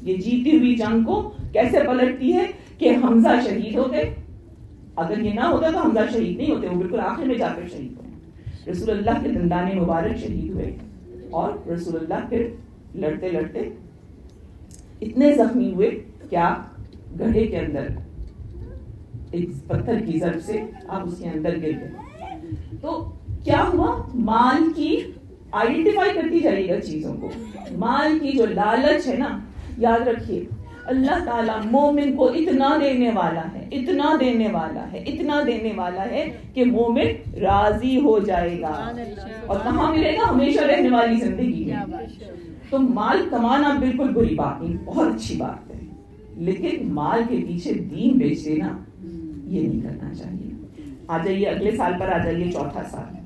یہ جیتی ہوئی جنگ کو کیسے پلٹتی ہے کہ حمزہ شہید ہو گئے. اگر یہ نہ ہوتا تو حمزہ شہید نہیں ہوتے, وہ بالکل آخر میں جا کر شہید ہوئے. رسول اللہ کے دندان مبارک شہید ہوئے اور رسول اللہ پھر لڑتے لڑتے اتنے زخمی ہوئے کیا گڑھے کے اندر ایک پتھر کی ضرب سے آپ اس کے اندر گر گئے. تو کیا ہوا؟ مال کی آئیڈینٹیفائی کرتی جائے گا چیزوں کو. مال کی جو لالچ ہے نا, یاد رکھیے اللہ تعالیٰ مومن کو اتنا دینے والا ہے, اتنا دینے والا ہے, اتنا دینے والا ہے کہ مومن راضی ہو جائے گا. اور کہاں ملے گا؟ ہمیشہ رہنے والی زندگی میں. تو مال کمانا بالکل بری بات نہیں, بہت اچھی بات ہے, لیکن مال کے پیچھے دین بیچ دینا یہ نہیں کرنا چاہیے. آ جائیے اگلے سال پر, آ جائیے چوتھا سال.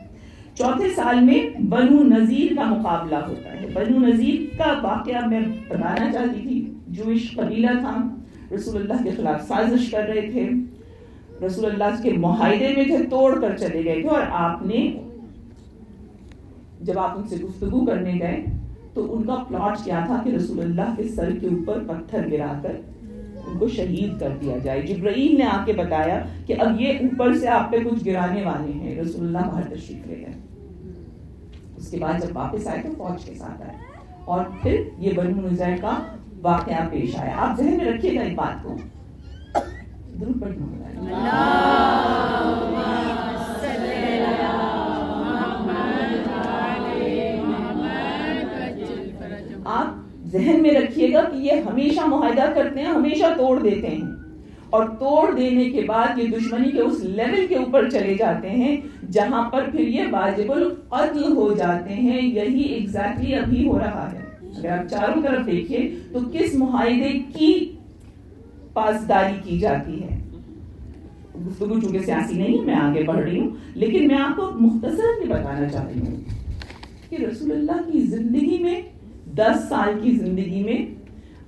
چوتھے سال میں بنو نذیر کا مقابلہ ہوتا ہے. بنو نذیر کا واقعہ میں بتانا چاہتی تھی. جوئش قبیلہ تھا, رسول اللہ کے خلاف سازش کر رہے تھے, رسول اللہ کے معاہدے میں تھے, توڑ کر چلے گئے تھے. اور آپ نے جب آپ ان سے گفتگو کرنے گئے تو ان کا پلاٹ کیا تھا کہ رسول اللہ کے سر کے اوپر پتھر گرا کر ان کو شہید کر دیا جائے. جبرائیل نے آ کے بتایا کہ اب یہ اوپر سے آپ پہ کچھ گرانے والے ہیں. رسول اللہ باہر تشریف لے گئے. اس کے بعد جب واپس آئے تو فوج کے ساتھ آئے اور پھر یہ بنو نذیر کا واقعہ پیش آیا. آپ ذہن میں رکھیے گا ایک بات کو, درود پڑھنا ہوگا. آپ ذہن میں رکھیے گا کہ یہ ہمیشہ معاہدہ کرتے ہیں, ہمیشہ توڑ دیتے ہیں, اور توڑ دینے کے بعد یہ دشمنی کے اس لیول کے اوپر چلے جاتے ہیں جہاں پر پھر یہ واجب القتل ہو جاتے ہیں. یہی ایگزیکٹلی ابھی ہو رہا ہے. اگر آپ چاروں طرف دیکھیے تو کس معاہدے کی پاسداری کی جاتی ہے. گفتگو چونکہ سیاسی نہیں, میں آگے بڑھ رہی ہوں, لیکن میں آپ کو مختصر یہ بتانا چاہ رہی ہوں کہ رسول اللہ کی زندگی میں 10 سال کی زندگی میں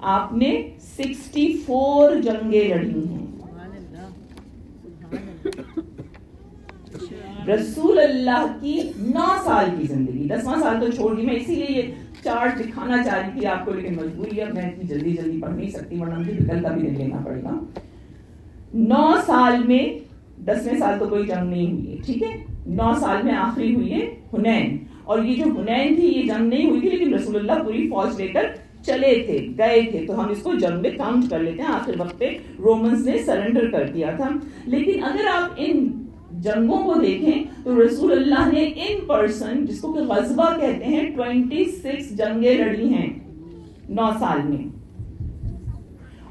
آپ نے 64 جنگیں لڑی ہیں. رسول اللہ کی 9 سال کی زندگی, 10واں سال تو چھوڑ دی میں, اسی لیے یہ چارٹ دکھانا چاہ رہی تھی آپ کو, لیکن مجبوری ہے, میں اتنی جلدی جلدی پڑھ نہیں سکتی ورنہ مجھے کل کا بھی نہیں لینا پڑے گا. 9 سال میں 10ویں سال تو کوئی جنگ نہیں ہوئی ہے, ٹھیک ہے. 9 سال میں آخری ہوئی ہے حنین, اور یہ جو حنین تھی یہ جنگ نہیں ہوئی تھی, لیکن رسول اللہ پوری فوج لے کر چلے تھے, گئے تھے, تو ہم اس کو جنگ میں کاؤنٹ کر لیتے ہیں. آخر وقت پہ رومنز نے سرنڈر کر دیا تھا. لیکن اگر آپ ان جنگوں کو دیکھیں تو رسول اللہ نے ان پرسن، جس کو کہ غزوہ کہتے ہیں، 26 جنگیں لڑی ہیں 9 سال میں.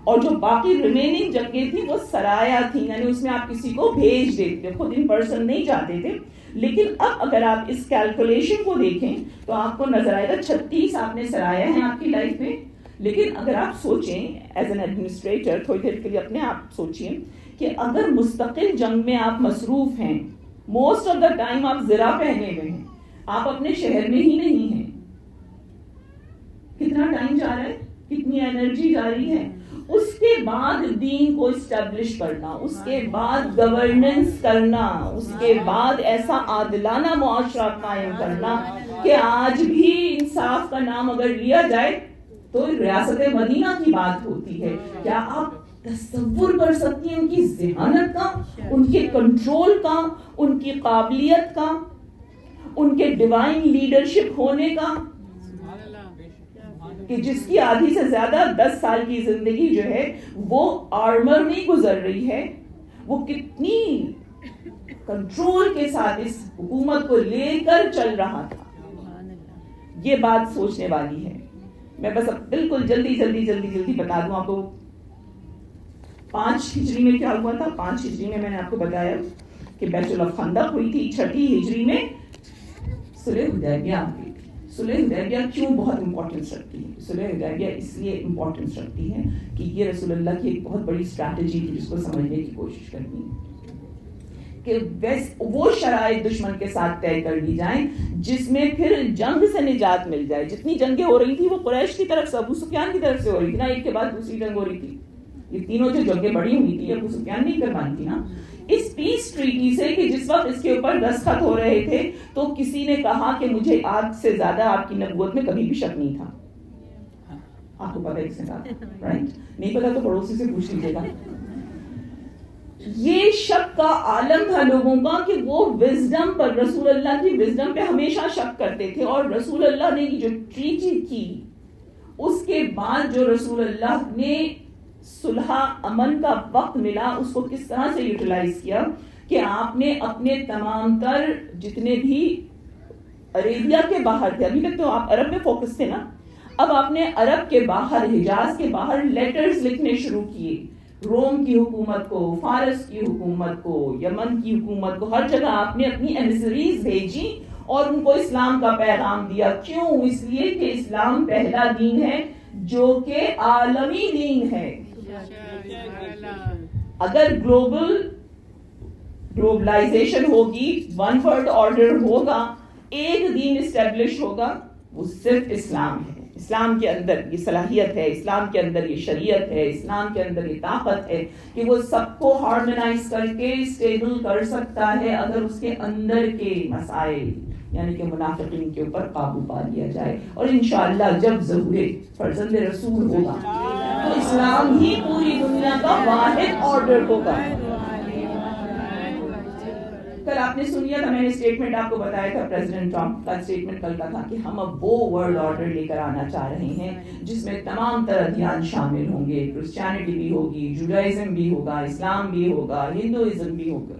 اور جو باقی ریمیننگ جنگیں تھیں وہ سرایا تھیں، یعنی اس میں آپ کسی کو بھیج دیتے، خود ان پرسن نہیں جاتے تھے. لیکن اب اگر آپ اس کیلکولیشن کو دیکھیں تو آپ کو نظر آئے گا 36 آپ نے سرایا ہیں آپ کی لائف میں. لیکن اگر آپ سوچیں ایز این ایڈمنسٹریٹر، تھوڑی دیر کے لیے اپنے آپ سوچیں کہ اگر مستقل جنگ میں آپ مصروف ہیں، موسٹ آف دا ٹائم آپ زرہ پہنے ہوئے ہیں، آپ اپنے شہر میں ہی نہیں ہیں، کتنا ٹائم جا رہا ہے، کتنی انرجی جا رہی ہے. اس کے بعد دین کو اسٹیبلش کرنا، اس کے بعد گورننس کرنا، اس کے بعد ایسا عادلانہ معاشرہ قائم کرنا کہ آج بھی انصاف کا نام اگر لیا جائے تو ریاست مدینہ کی بات ہوتی ہے. کیا آپ تصور کر سکتی ہیں ان کی ذہانت کا، ان کے کنٹرول کا، ان کی قابلیت کا، ان کے ڈیوائن لیڈرشپ ہونے کا، کہ جس کی آدھی سے زیادہ 10 سال کی زندگی جو ہے وہ آرمر میں گزر رہی ہے، وہ کتنی کنٹرول کے ساتھ اس حکومت کو لے کر چل رہا تھا. یہ بات سوچنے والی ہے. میں بس اب بالکل جلدی بتا دوں آپ کو. 5 ہجری میں کیا ہوا تھا. 5 ہجری میں میں نے آپ کو بتایا کہ بیت الخندق ہوئی تھی. 6 ہجری میں صلح حدیبیہ ہوئی. صلح حدیبیہ کیوں بہت امپورٹنس رکھتی ہے؟ صلح حدیبیہ اس لیے امپورٹنس رکھتی ہے کہ یہ رسول اللہ کی ایک بہت بڑی اسٹریٹجی تھی جس کو سمجھنے کی کوشش کرنی ہے کہ وہ شرائط دشمن کے ساتھ طے کر لی جائیں جس میں پھر جنگ سے نجات مل جائے. جتنی جنگیں ہو رہی تھی وہ قریش کی طرف سے، ابو سفیان کی طرف سے ہو رہی تھی نا، ایک کے بعد دوسری جنگ ہو رہی تھی. یہ تینوں جو جنگیں بڑی ہوئی تھی ابو سفیان نہیں کروانی تھی نا. اس پیس ٹریٹی سے کہ جس وقت اس کے اوپر دستخط ہو رہے تھے تو کسی نے کہا کہ مجھے آج سے زیادہ آپ کی نبوت میں کبھی بھی شک نہیں تھا. آپ کو پتا ہے کس نے کہا؟ رائٹ؟ نہیں پتا تو پڑوسی سے پوچھ لیجیے گا. یہ شک کا عالم تھا لوگوں کا کہ وہ وزڈم پر، رسول اللہ کی وزڈم پہ ہمیشہ شک کرتے تھے. اور رسول اللہ نے جو ٹریٹی کی اس کے بعد جو رسول اللہ نے صلح امن کا وقت ملا اس کو کس طرح سے یوٹیلائز کیا کہ آپ نے اپنے تمام تر جتنے بھی عربیہ کے باہر تھے، ابھی تک تو آپ عرب میں فوکس تھے نا، اب آپ نے عرب کے باہر، حجاز کے باہر لیٹرز لکھنے شروع کیے. روم کی حکومت کو، فارس کی حکومت کو، یمن کی حکومت کو، ہر جگہ آپ نے اپنی ایمسریز بھیجی اور ان کو اسلام کا پیغام دیا. کیوں؟ اس لیے کہ اسلام پہلا دین ہے جو کہ عالمی دین ہے. اگر گلوبلائزیشن ہوگی، ون ورلڈ آرڈر ہوگا، ایک دین اسٹیبلش ہوگا، وہ صرف اسلام ہے. اسلام کے اندر یہ صلاحیت ہے، اسلام کے اندر یہ شریعت ہے، اسلام کے اندر یہ طاقت ہے کہ وہ سب کو ہارمونائز کر کے اسٹیبل کر سکتا ہے اگر اس کے اندر کے مسائل یعنی کہ منافقین کے اوپر قابو پا لیا جائے. اور انشاءاللہ جب ظہور فرزند رسول ہوگا تو اسلام ہی پوری دنیا کا واحد آرڈر ہوگا. کل آپ نے سنیا تھا، میں نے اسٹیٹمنٹ آپ کو بتایا تھا، پریزیڈنٹ ٹرمپ کا اسٹیٹمنٹ کل کا تھا کہ ہم اب وہ ورلڈ آرڈر لے کر آنا چاہ رہے ہیں جس میں تمام تر ادیان شامل ہوں گے. کرسچینٹی بھی ہوگی، جوڈائزم بھی ہوگا، اسلام بھی ہوگا، ہندوازم بھی ہوگا.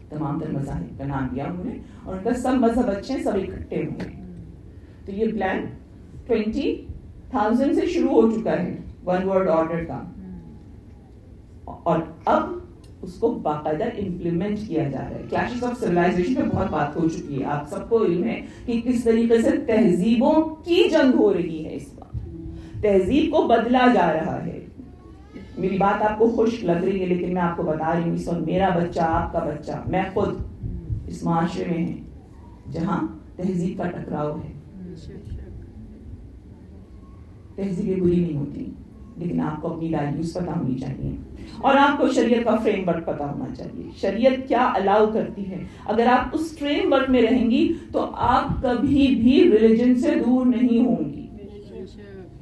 تمام تر مذاہب کا نام دیا انہوں نے اور ان کا سب مذہب اچھے سب اکٹھے ہوں گے. تو یہ پلان 20,000 سے شروع ہو چکا ہے ون ورلڈ آرڈر کا، اور اب اس کو باقاعدہ امپلیمنٹ کیا جا رہا ہے. کلیشز آف سیولائزیشن پہ بہت بات ہو چکی ہے، آپ سب کو علم ہے کہ کس طریقے سے تہذیبوں کی جنگ ہو رہی ہے. اس وقت تہذیب کو بدلا جا رہا ہے. میری بات آپ کو خشک لگ رہی ہے لیکن میں آپ کو بتا رہی ہوں اس وقت میرا بچہ، آپ کا بچہ، میں خود اس معاشرے میں ہے جہاں تہذیب کا ٹکراؤ ہے. تہذیبیں بری نہیں ہوتی لیکن آپ کو اپنی ویلیوز پتہ ہونی چاہیے اور آپ کو شریعت کا فریم ورک پتہ ہونا چاہیے. شریعت کیا الاؤ کرتی ہے. اگر آپ اس فریم ورک میں رہیں گی تو آپ کبھی بھی ریلیجن سے دور نہیں ہوں گی.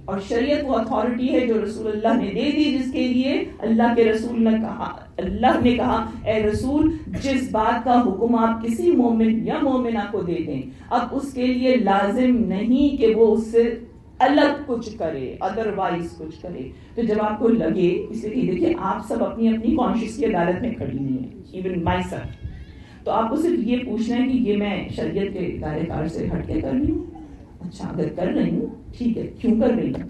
اور شریعت وہ اتھارٹی ہے جو رسول اللہ نے دے دی، جس کے لیے اللہ کے رسول نے کہا، اللہ نے کہا اے رسول جس بات کا حکم آپ کسی مومن یا مومنہ کو دے دیں اب اس کے لیے لازم نہیں کہ وہ اس سے الگ کچھ کرے، ادروائز کچھ کرے. تو جب آپ کو لگے، اس لیے دیکھیے آپ سب اپنی اپنی کانشیس کی عدالت میں کھڑی ہوئی ہیں، ایون مائی سیلف. تو آپ کو صرف یہ پوچھنا ہے کہ یہ میں شریعت کے دائرے کار سے ہٹ کے کر رہی ہوں. اچھا اگر کر رہی ہوں ٹھیک ہے, کیوں کر رہی ہوں,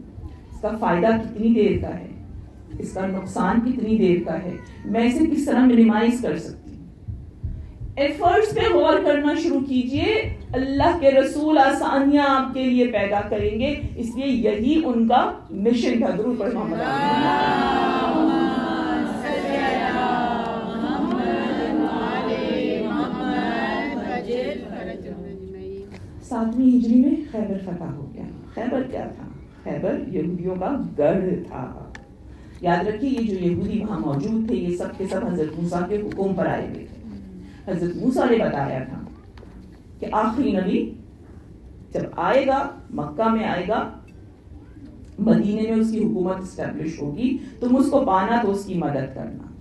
اس کا فائدہ کتنی دیر کا ہے, اس کا نقصان کتنی دیر کا ہے, میں اسے کس طرح منیمائز کر سکتی ہوں. ایفرٹس پہ غور کرنا شروع کیجئے. اللہ کے رسول آسانیاں آپ کے لیے پیدا کریں گے, اس لیے یہی ان کا مشن تھا. درود پڑھ محمد. 7ویں ہجری میں خیبر فتح ہو گیا. خیبر کیا تھا؟ خیبر یہودیوں کا گڑھ تھا. یاد رکھیے یہ جو یہودی وہاں موجود تھے یہ سب کے سب حضرت موسیٰ کے حکم پر آئے ہوئے تھے. حضرت موسیٰ نے بتایا تھا کہ آخری نبی جب آئے گا, مکہ میں آئے گا, مدینے میں اس کی حکومت اسٹیبلش ہوگی, تم اس کو پانا تو اس کی مدد کرنا.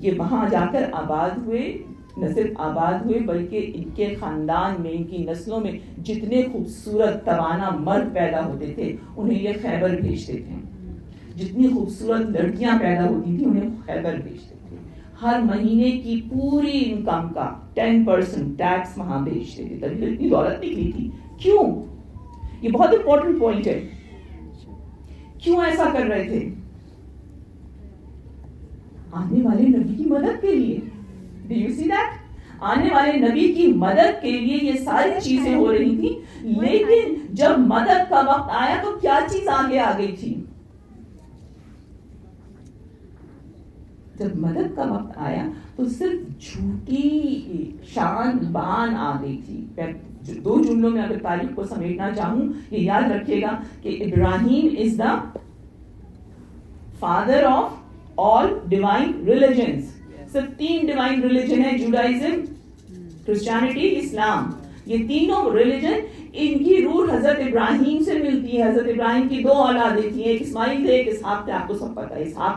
یہ وہاں جا کر آباد ہوئے, نہ صرف آباد ہوئے بلکہ ان کے خاندان میں, ان کی نسلوں میں جتنے خوبصورت توانا مرد پیدا ہوتے تھے انہیں یہ خیبر بھیجتے تھے. جتنی خوبصورت لڑکیاں پیدا ہوتی تھی انہیں خیبر بھیجتے تھے. ہر مہینے کی پوری انکم کا 10% ٹیکس وہاں بھیجتے تھے. تبھی اتنی دولت نکلی تھی. کیوں؟ یہ بہت امپورٹنٹ پوائنٹ ہے. کیوں ایسا کر رہے تھے؟ آنے والے نبی کی مدد کے لیے. Do you see that? آنے والے نبی کی مدد کے لیے یہ ساری چیزیں ہو رہی تھی. لیکن جب مدد کا وقت آیا تو کیا چیز آگے آ گئی تھی؟ جب مدد کا وقت آیا تو صرف جھوٹی شان بان آ گئی تھی. 2 جملوں میں اگر تاریخ کو سمیٹنا چاہوں, یہ یاد رکھیے گا کہ Ibrahim is the father of all divine religions. صرف 3 ڈیوائن ریلیجن ہے, جوڈائزم, کرسچینٹی, اسلام. یہ تینوں ریلیجن ان کی روح حضرت ابراہیم سے ملتی ہے. حضرت ابراہیم کی 2 اولادیں تھیں, ایک اسماعیل تھے ایک اسحاق تھے. آپ کو سب پتہ ہے اسحاق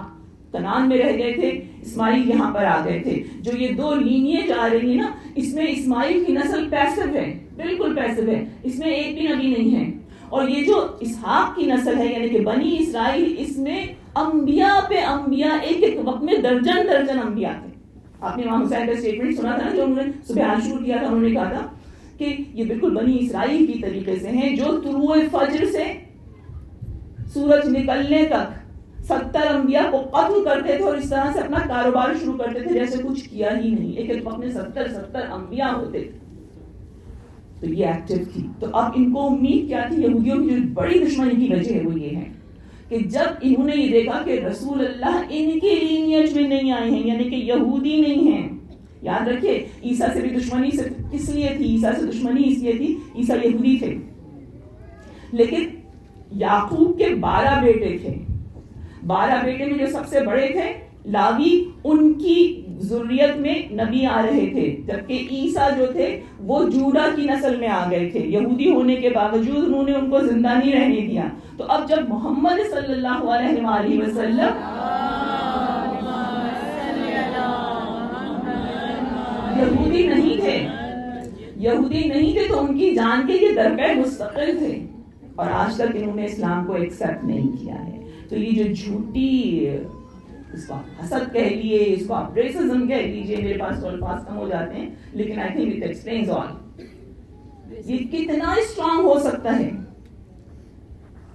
کنعان میں رہ گئے تھے, اسماعیل یہاں پر آ گئے تھے. جو یہ 2 لینیج آ رہی ہے نا, اس میں اسماعیل کی نسل پیسو ہے, بالکل پیسو ہے, اس میں ایک بھی نبی نہیں ہے. اور یہ جو اسحاق کی نسل ہے یعنی کہ بنی اسرائیل, اس میں انبیاء پہ انبیاء, ایک ایک وقت میں درجن درجن انبیاء تھے. آپ نے امام حسین کا اسٹیٹمنٹ سنا تھا نا, جو انہوں نے صبح شروع کیا تھا. انہوں نے کہا تھا کہ یہ بالکل بنی اسرائیل کی طریقے سے ہیں جو طلوع فجر سے سورج نکلنے تک 70 انبیاء کو قتل کرتے تھے اور اس طرح سے اپنا کاروبار شروع کرتے تھے جیسے کچھ کیا ہی نہیں. ایک ایک وقت میں 70 انبیاء ہوتے تھے. تو یہ ایکٹیو تھی. تو اب ان کو امید کیا تھی؟ یہودیوں کی جو بڑی دشمنی کی وجہ ہے وہ یہ ہے کہ جب انہوں نے یہ دیکھا کہ رسول اللہ ان کے لینیج میں نہیں آئے ہیں, یعنی کہ یہودی نہیں ہیں. یاد رکھیے عیسیٰ سے بھی دشمنی سے کس لیے تھی؟ عیسیٰ سے دشمنی اس لیے تھی عیسیٰ یہودی تھے. لیکن یعقوب کے 12 بیٹے تھے. 12 بیٹے میں جو سب سے بڑے تھے لاوی, ان کی ذریت میں نبی آ رہے تھے, جبکہ عیسیٰ جو تھے وہ جوڈا کی نسل میں آ گئے تھے. یہودی ہونے کے باوجود انہوں نے ان کو زندہ نہیں رہنے دیا. تو اب جب محمد صلی اللہ علیہ وآلہ وسلم یہودی نہیں تھے تو ان کی جان کے یہ درپے مستقل تھے, اور آج تک انہوں نے اسلام کو ایکسپٹ نہیں کیا ہے. تو یہ جو جھوٹی, اس کو حسد کہہ لیے, اس کو آپ ریسزم کہہ لیجئے, میرے پاس تو الفاظ کم ہو جاتے ہیں لیکن I think it explains all. یہ کتنا اسٹرانگ ہو سکتا ہے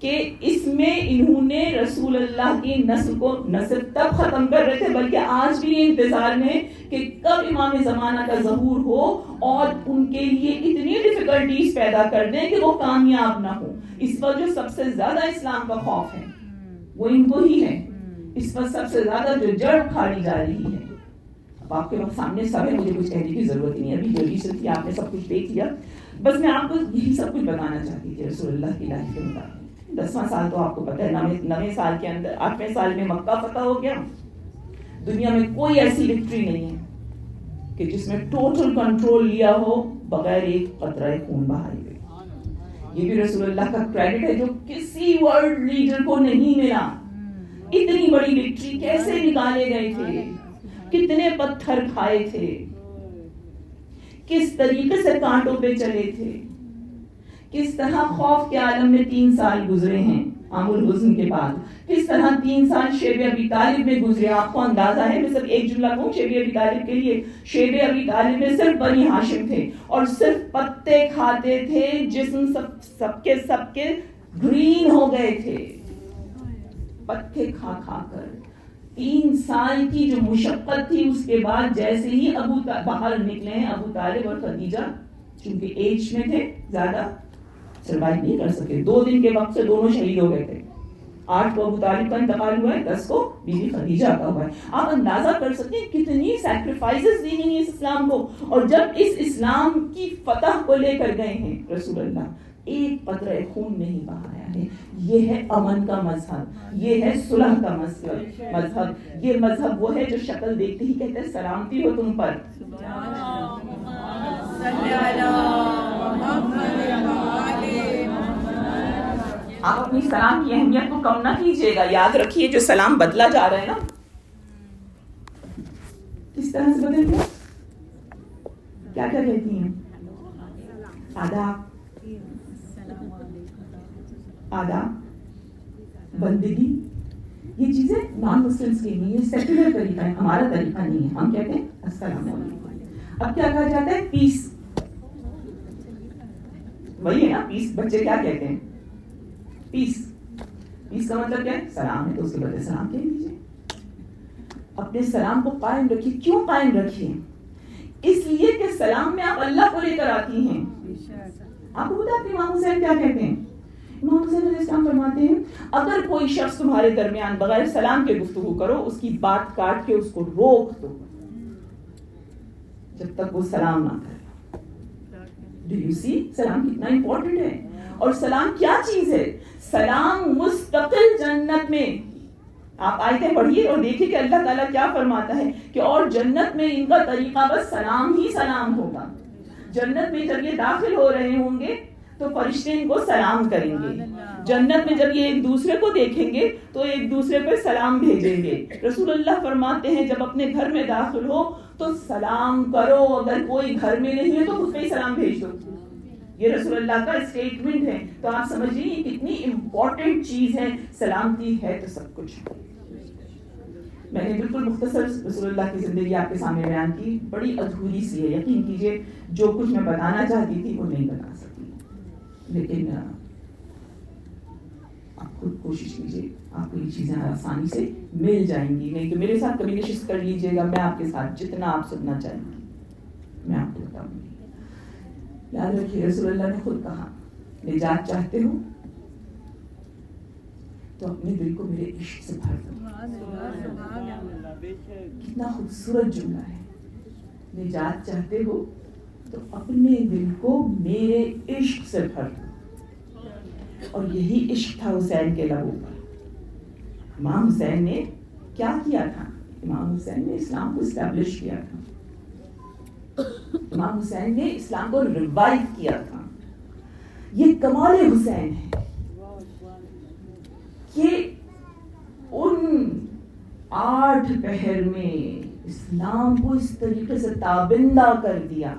کہ اس میں انہوں نے رسول اللہ کی نسل کو نہ صرف تب ختم کر رہے تھے بلکہ آج بھی یہ انتظار میں کہ کب امام زمانہ کا ظہور ہو اور ان کے لیے اتنی ڈیفیکلٹیز پیدا کر دیں کہ وہ کامیاب نہ ہو. اس وقت جو سب سے زیادہ اسلام کا خوف ہے وہ ان کو ہی ہے. اس وقت سب سے زیادہ جو جڑ کھاڑی جا رہی ہے. اب آپ کے سامنے سب ہے, مجھے کچھ کہنے کی ضرورت نہیں ہے, ابھی جلدی سے تھی, آپ نے سب کچھ دیکھ لیا. بس میں آپ کو یہی سب کچھ بتانا چاہتی تھی رسول اللہ کی لائف کے مطابق. 10واں سال تو آپ کو پتہ ہے, 9ویں سال کے اندر 8ویں سال میں مکہ فتح ہو گیا. دنیا میں کوئی ایسی وکٹری نہیں ہے کہ جس میں ٹوٹل کنٹرول لیا ہو بغیر ایک قطرہ خون بہائے ہوئے. یہ بھی رسول اللہ کا کریڈٹ ہے جو کسی ورلڈ لیڈر کو نہیں ملا. اتنی بڑی وکٹری کیسے نکالے گئے تھے, کتنے پتھر کھائے تھے, کس طریقے سے کانٹوں پہ چلے تھے, کس طرح خوف کے عالم میں 3 سال گزرے ہیں عام الحزن کے بعد، کس طرح 3 سال شیب ابی طالب میں گزرے. آپ کو اندازہ ہے، میں صرف ایک جملہ کہوں شیب ابی طالب کے لیے. شیب ابی طالب میں صرف بنی ہاشم تھے اور صرف پتے کھاتے تھے، جسم سب کے گرین ہو گئے تھے پتے کھا کھا کر. 3 سال کی جو مشقت تھی، اس کے بعد جیسے ہی باہر نکلے ہیں ابو طالب اور خدیجہ، چونکہ ایج میں تھے زیادہ سروائیو نہیں کر سکے. 2 دن کے وقت سے دونوں شہید ہو گئے تھے. 8 کو ابو طالب کا انتقال ہوا ہے، 10 کو بیوی خدیجہ کا ہوا ہے. آپ اندازہ کر سکتے ہیں کتنی سیکریفائسز دی گئی ہیں اس اسلام کو. اور جب اس اسلام کی فتح کو لے کر گئے ہیں رسول اللہ، ایک قطرہ خون نہیں بہایا ہے. یہ ہے امن کا مذہب، یہ ہے صلح کا مذہب. یہ مذہب وہ ہے جو شکل دیکھتے ہی کہتے ہیں سلامتی ہو تم پر. آپ اپنی سلام کی اہمیت کو کم نہ کیجیے گا. یاد رکھیے جو سلام بدلا جا رہا ہے نا، کس طرح سے بدل گیا؟ کیا کیا کہتی ہیں؟ آداب، بندگی. یہ چیزیں نان مسلمس کی نہیں، یہ سیکولر طریقہ ہے، ہمارا طریقہ نہیں ہے. ہم کہتے ہیں السلام علیکم. اب کیا کہا جاتا ہے؟ پیس. وہی ہے نا پیس. بچے کیا کہتے ہیں؟ پیس. پیس کا مطلب کیا ہے؟ سلام ہے تو اس کے بدلے سلام کہہ لیجیے. اپنے سلام کو قائم رکھیے. کیوں قائم رکھیے؟ اس لیے کہ سلام میں آپ اللہ کو لے کر آتی ہیں. آپ کو پتا امام حسین کیا کہتے ہیں؟ امام حسین علیہ السلام فرماتے ہیں اگر کوئی شخص تمہارے درمیان بغیر سلام کے گفتگو کرو، اس کی بات کاٹ کے اس کو روک دو جب تک وہ سلام نہ کرے. Do you see سلام کتنا امپورٹنٹ ہے؟ اور سلام کیا چیز ہے؟ سلام مستقل جنت میں. آپ آیتیں پڑھیے اور دیکھیے کہ اللہ تعالیٰ کیا فرماتا ہے کہ اور جنت میں ان کا طریقہ بس سلام ہی سلام ہوگا. جنت میں جب یہ داخل ہو رہے ہوں گے تو فرشتے ان کو سلام کریں گے. جنت میں جب یہ ایک دوسرے کو دیکھیں گے تو ایک دوسرے پہ سلام بھیجیں گے. رسول اللہ فرماتے ہیں جب اپنے گھر میں داخل ہو تو سلام کرو، اگر کوئی گھر میں نہیں ہے تو خود پہ ہی سلام بھیج دو. یہ رسول اللہ کا اسٹیٹمنٹ ہے. تو آپ سمجھیے یہ کتنی امپورٹنٹ چیز ہے. سلامتی ہے تو سب کچھ. میں نے بالکل مختصر رسول اللہ کی زندگی آپ کے سامنے بیان کی، بڑی ادھوری سی ہے. یقین کیجیے جو کچھ میں بتانا چاہتی تھی وہ نہیں بتا سکی، لیکن آپ خود کوشش کیجیے، آپ کو یہ چیزیں آسانی سے مل جائیں گی. نہیں تو میرے ساتھ کمیونیکیشن کر لیجیے گا، میں آپ کے ساتھ جتنا آپ سننا چاہیں گی میں آپ کو بتاؤں گی. یاد رکھیے رسول اللہ نے خود کہا نجات چاہتے ہو تو اپنے دل کو میرے عشق سے بھر دو. کتنا خوبصورت جملہ ہے. نجات چاہتے ہو تو اپنے دل کو میرے عشق سے بھر دو. اور یہی عشق تھا حسین کے لبوں پر. امام حسین نے کیا کیا تھا؟ امام حسین نے اسلام کو اسٹیبلش کیا تھا. امام حسین نے اسلام کو ریوائو کیا تھا. یہ کمال حسین ہے کہ ان 8 پہر میں اسلام کو اس طریقے سے تابندہ کر دیا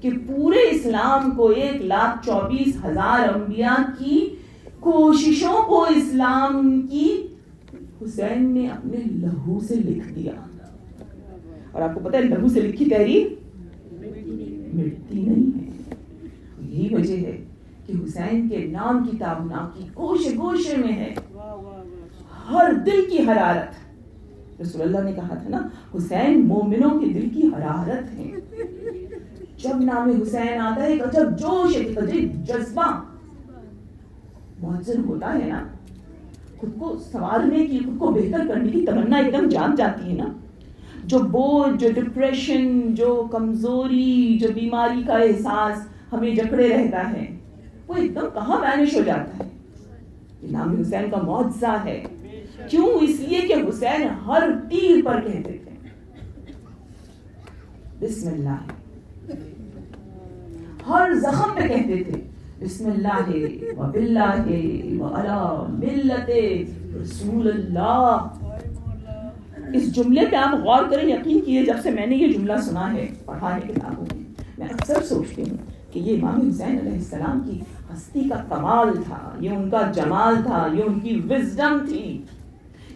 کہ پورے اسلام کو 1,24,000 انبیاء کی کوششوں کو اسلام کی حسین نے اپنے لہو سے لکھ دیا. اور آپ کو پتہ ہے لہو سے لکھی تحریر مٹتی نہیں ہے. یہی وجہ ہے کہ حسین کے نام کی تابنا کی گوشے گوشے میں ہے ہر دل کی حرارت. رسول اللہ نے کہا تھا نا حسین مومنوں کے دل کی حرارت ہے. جب نام حسین آتا ہے جب جوش ہے، جذبہ مؤذن ہوتا ہے نا، خود کو سنوارنے کی، خود کو بہتر کرنے کی تمنا ایک دم جان جاتی ہے نا. جو بوجھ، جو ڈپریشن، جو کمزوری، جو بیماری کا احساس ہمیں جکڑے رہتا ہے وہ ایک دم کہاں وینش ہو جاتا ہے. یہ نام حسین کا معجزہ ہے. کیوں؟ اس لیے کہ حسین ہر تیر پر کہتے تھے بسم اللہ. ہر زخم پہ کہتے تھے بسم اللہ وباللہ وعلی ملت رسول اللہ. اس جملے پہ آپ غور کریں. یقین کیے جب سے میں نے یہ جملہ سنا ہے پڑھا ہے کتابوں میں اکثر سوچتی ہوں کہ یہ امام حسین علیہ السلام کی ہستی کا کمال تھا، یہ ان کا جمال تھا، یہ ان کی وزڈم تھی،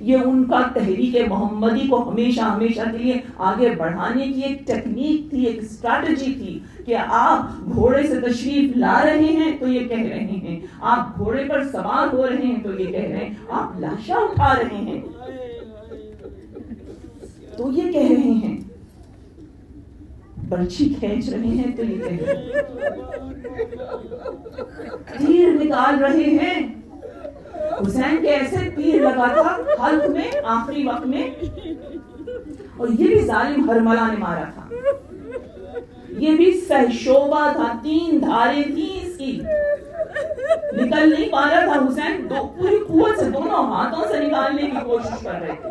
یہ ان کا تحریک محمدی کو ہمیشہ ہمیشہ کے لیے آگے بڑھانے کی ایک ٹیکنیک تھی، ایک اسٹریٹجی تھی کہ آپ گھوڑے سے تشریف لا رہے ہیں تو یہ کہہ رہے ہیں، آپ گھوڑے پر سوار ہو رہے ہیں تو یہ کہہ رہے ہیں، آپ لاشاں اٹھا رہے ہیں تو یہ کہہ رہے ہیں، برچھی کھینچ رہے ہیں تو یہ کہہ رہے ہیں، تیر نکال رہے ہیں۔ حسین کے ایسے تیر لگا تھا حلق میں آخری وقت میں، اور یہ بھی ظالم ہرملہ نے مارا تھا، یہ بھی سہشوبہ تھا، 3 دھاریں تھیں اس کی، نکل نہیں پا رہا تھا حسین، پوری قوت سے دونوں ہاتھوں سے نکالنے کی کوشش کر رہے تھے،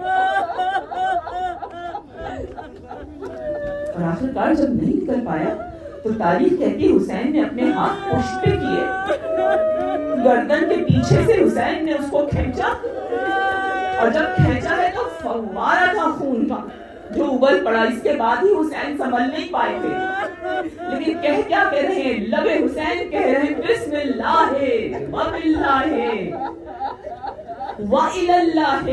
اور آخر کار جب نہیں نکل پایا تو تاریخ کہتی حسین نے اپنے ہاتھ پشت پہ کیے، گردن کے پیچھے سے حسین نے اس کو کھینچا، اور جب کھینچا ہے تو فوارہ تھا خون کا جو ابل پڑا، اس کے بعد ہی حسین سنبھل نہیں پائے تھے، لیکن کہہ کیا کہہ رہے ہیں، لبے حسین کہہ رہے ہیں بسم اللہ وباللہ وإلاللہ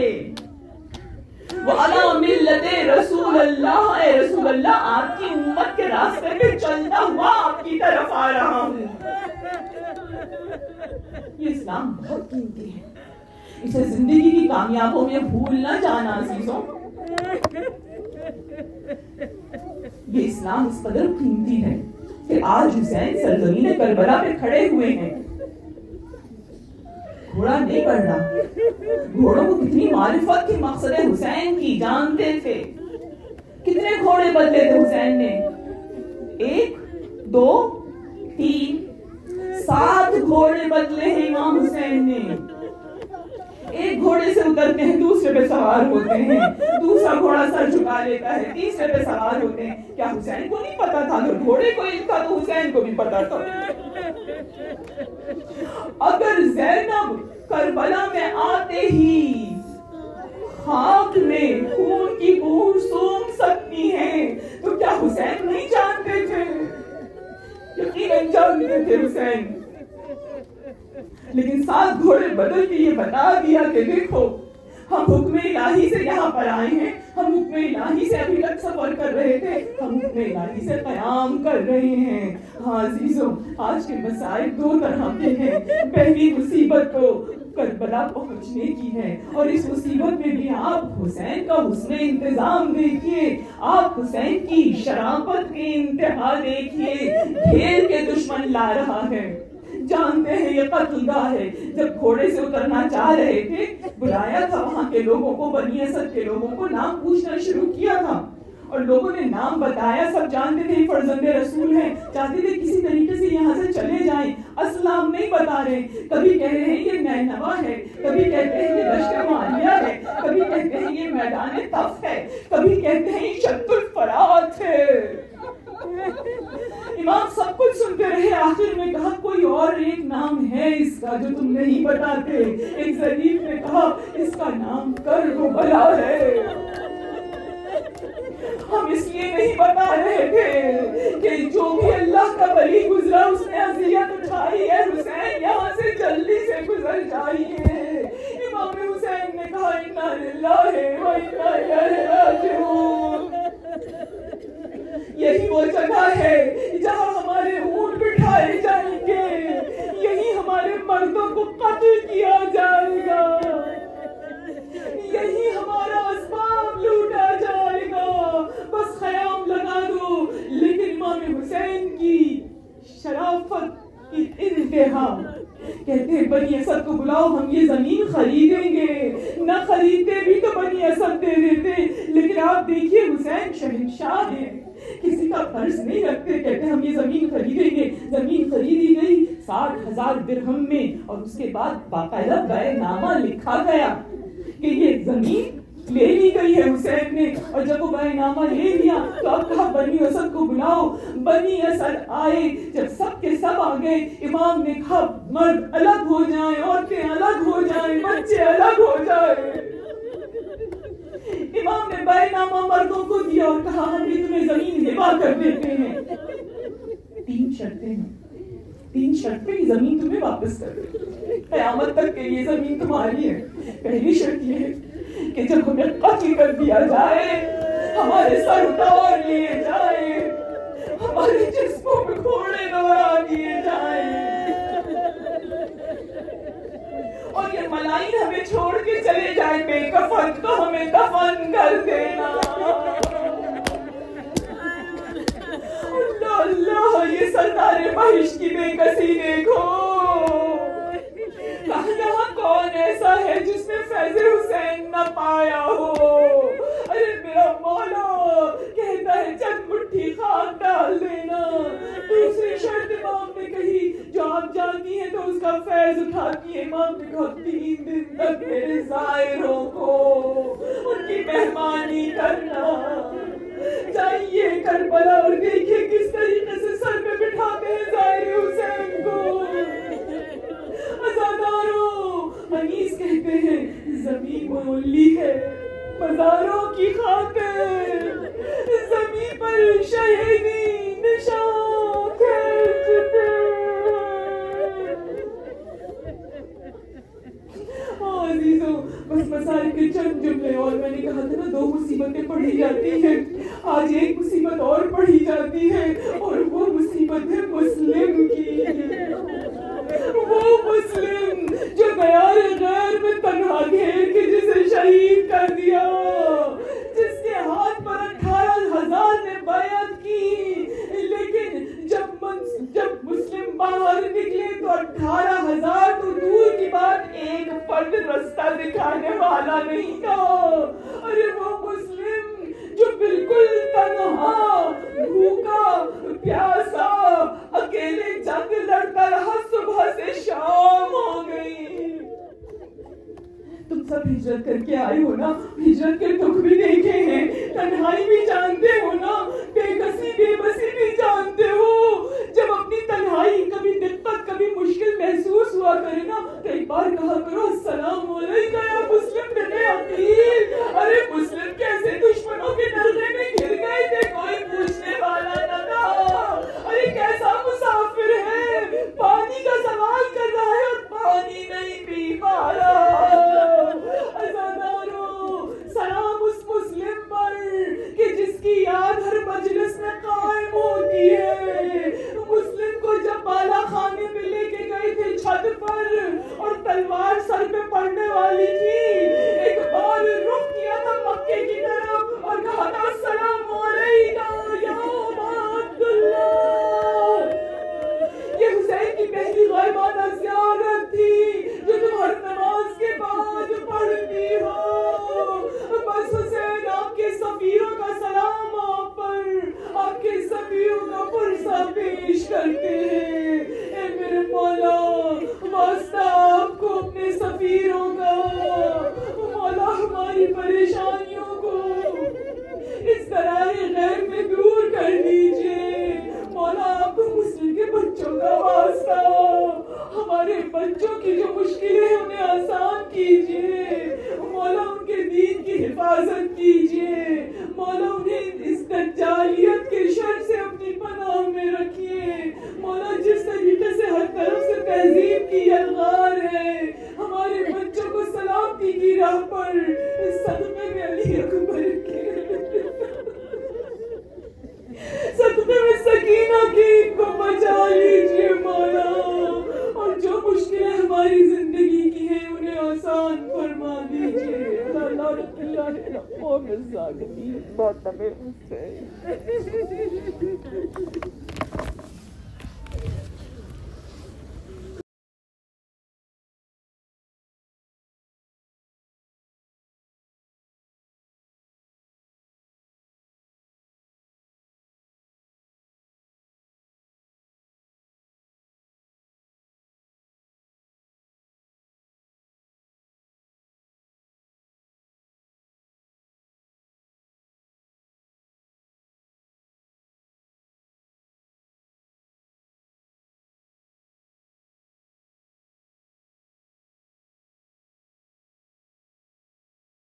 وعلی ملت رسول اللہ، اے رسول اللہ آپ کی امت کے راستے پہ چلتا ہوا آپ کی طرف آ رہا ہوں۔ یہ اسلام بہت قیمتی ہے، اسے زندگی کی کامیابوں میں بھول نہ جانا عزیزوں، یہ اسلام اس قدر قیمتی ہے کہ آج حسین سرزمین کربلا پہ کھڑے ہوئے ہیں، گھوڑا نہیں پڑھنا، گھوڑوں کو کتنی معرفت تھی مقصد حسین کی، جانتے تھے، کتنے گھوڑے بدلے تھے حسین نے، 1 2 3 7 گھوڑے بدلے ہیں امام حسین نے، ایک گھوڑے سے اترتے ہیں دوسرے پہ سوار ہوتے ہیں، دوسرا گھوڑا سر جھکا لیتا ہے تیسرے پہ سوار ہوتے ہیں۔ کیا حسین کو نہیں پتا تھا؟ اگر گھوڑے کو علم تھا تو حسین کو بھی پتا تھا۔ اگر زینب کربلا میں آتے ہی خاک میں خون کی بوند سونگھ سکتی ہیں تو کیا حسین نہیں جانتے تھے؟ یقیناً جانتے تھے حسین، لیکن 7 گھوڑے بدل کے یہ بتا دیا کہ دیکھو ہم حکم الہی سے یہاں پر آئے ہیں، ہم حکم الہی سے ابھی تک سفر کر رہے تھے، ہم حکم الہی سے قیام کر رہے ہیں۔ ہاں عزیزوں، آج کے مسائل 2 طرح کے ہیں، پہلی مصیبت تو کربلا پہنچنے کی ہے، اور اس مصیبت میں بھی آپ حسین کا حسن انتظام دیکھیے، آپ حسین کی شرافت کی انتہا دیکھیے، گھیر کے دشمن لا رہا ہے، جانتے ہیں یہ قتل گاہ ہے۔ جب گھوڑے سے اترنا چاہ رہے تھے بلایا تھا وہاں کے لوگوں کو، بنی اسد کے لوگوں کو، نام پوچھنا شروع کیا تھا اور لوگوں نے نام بتایا، سب جانتے تھے فرزند رسول ہیں، چاہتے تھے کسی طریقے سے یہاں سے چلے جائیں، اصل نام نہیں بتا رہے، کبھی کہہ رہے ہیں یہ نینوا ہے، کبھی کہتے ہیں یہ دشت معالیہ ہے، کبھی کہتے ہیں یہ میدان طف ہے، کبھی کہتے ہیں یہ شط الفرات ہے۔ امام سب کچھ سنتے رہے، آخر میں کہا کوئی اور ایک نام ہے اس کا جو تم نہیں بتاتے۔ ایک ضعیف نے کہا اس کا نام کربلا ہے، ہم اس لیے نہیں بتا رہے تھے کہ جو بھی اللہ کا ولی گزرا اس نے اذیت اٹھائی ہے، حسین یہاں سے جلدی سے گزر جائیے۔ امام حسین نے کہا انا للہ و انا الیہ راجعون، یہی وہ جگہ ہے جہاں ہمارے اونٹ بٹھائے جائیں گے، یہی ہمارے مردوں کو قتل کیا جائے گا، یہی ہمارا اسباب لوٹا جائے گا، بس خیام لگا دو۔ لیکن امام حسین کی شرافت کی انتہا، کہتے ہیں بنی اسد کو بلاؤ ہم یہ زمین خریدیں گے، نہ خریدتے بھی تو بنی اسد دے دیتے، لیکن آپ دیکھیے حسین شہنشاہ ہیں، کسی کا قرض نہیں رکھتے، کہتے ہیں ہم یہ زمین خریدیں گے۔ زمین خریدی گئی 60,000 درہم میں، اور اس کے بعد باقاعدہ بیع نامہ لکھا گیا کہ یہ زمین لے لی گئی ہے حسین نے، اور جب وہ بیع نامہ لے لیا تو اب کہا بنی اسد کو بلاؤ۔ بنی اسد آئے، جب سب کے سب آ گئے، امام نے کہا مرد الگ ہو جائیں، عورتیں الگ ہو جائیں، بچے الگ ہو جائیں۔ امام نے بیع نامہ مردوں کو دیا اور کہا ہم بھی تمہیں زمین ہبہ کر دیتے ہیں، 3 شرطیں ہیں۔ شرط پہ یہ زمین تمہیں واپس کر دے، قیامت تک کہ یہ زمین تمہاری ہے۔ پہلی شرط یہ ہے کہ جب ہمیں قتل کر دیا جائے، ہمارے سر اتار لیے جائیں، ہمارے جسموں پہ گھوڑے دوڑا دیے جائیں، اور یہ ملائن ہمیں چھوڑ کے چلے جائیں بے کفن، تو ہمیں دفن کر دینا۔ اللہ اللہ، یہ سردار بہشت کی بے کسی دیکھو، یہاں کون ایسا ہے جس نے فیض حسین نہ پایا ہو؟ ارے میرا مولا کہتا ہے چند مٹھی خاک ڈال دینا۔ دوسری شرط امام نے کہی جو آپ جانتی ہیں تو اس کا فیض اٹھاتی ہے۔ امام نے کہا 3 دن تک میرے زائروں کو ان کی مہمانی کرنا۔ جائیے کربلا اور دیکھیے کس طریقے سے سر پہ بٹھاتے ہیں ظاہر حسین کو۔ عزاداروں، انیس کہتے ہیں زمین مولی ہے مزاروں کی خاطر، زمین پر شہیدی نشان کھینچتے۔ عزیزوں، بس مسائل کے چند جملے اور میں نے کہا تھا نا 2 مصیبتیں پڑھی جاتی ہیں، آج ایک مصیبت اور پڑھی جاتی ہے، اور وہ مصیبت ہے مسلم کی۔ وہ مسلم جو دیار غیر میں تنہا گھیر کے جسے شہید کر دیا، جس کے ہاتھ پر 18,000 نے بیعت کی، لیکن جب مسلم باہر نکلے تو 18,000 تو دور کی بات، ایک فرد رستہ دکھانے والا نہیں تھا۔ ارے وہ مسلم جو بالکل تنہا، بھوکا پیاسا، اکیلے جنگ لڑتا رہا، صبح سے شام ہو گئی۔ تم سب ہجرت کر کے آئے ہو نا، ہجرت کے دکھ بھی دیکھے ہیں، تنہائی بھی جانتے ہو نا، بے کسی بے بسی بھی جانتے ہو۔ جب اپنی تنہائی کبھی دقت کبھی مشکل محسوس ہوا کرے نا تو ایک بار کہا کرو السلام علیکم یا مسلم بن عقیل۔ ارے مسلم کیسے دشمنوں کے نرغے میں گر گئے تھے، کوئی پوچھنے والا نہ تھا۔ ارے کیسا مسافر ہے، پانی کا سوال کر رہا ہے اور پانی نہیں پی پا رہا۔ عزاداروں، سلام اس مسلم پر کہ جس کی یاد ہر مجلس میں قائم ہوتی ہے۔ مسلم کو جب بالا خانے میں لے کے گئے تھے چھت پر اور تلوار سر پہ پڑنے والی تھی، ایک بار رخ کیا تھا مکے کی طرف اور کہا تھا السلام علیکم یا ابا عبداللہ۔ یہ حسین کی پہلی غائبانہ زیارت تھی جو تم ہر نماز کے بعد پڑھتی ہو۔ بس حسین، آپ کے سفیروں کا سلام آپ پر، آپ کے سفیروں کا پرسہ پیش کرتے ہیں۔ اے میرے مولا، واسطہ آپ کو اپنے سفیروں کا، مولا ہماری پریشانیوں کو اس طرح غیر میں دور کر دیجئے۔ مولا آپ کو مسلم کے بچوں کا واسطہ، ہمارے بچوں کی جو مشکلیں ہیں انہیں آسان کیجئے۔ مولا ان کے دین کی حفاظت کیجئے۔ مولا انہیں اس دجالیت کے شر سے اپنی پناہ میں رکھیے۔ مولا جس طریقے سے ہر طرف سے تہذیب کی یلغار ہے، ہمارے بچوں کو سلامتی کی راہ پر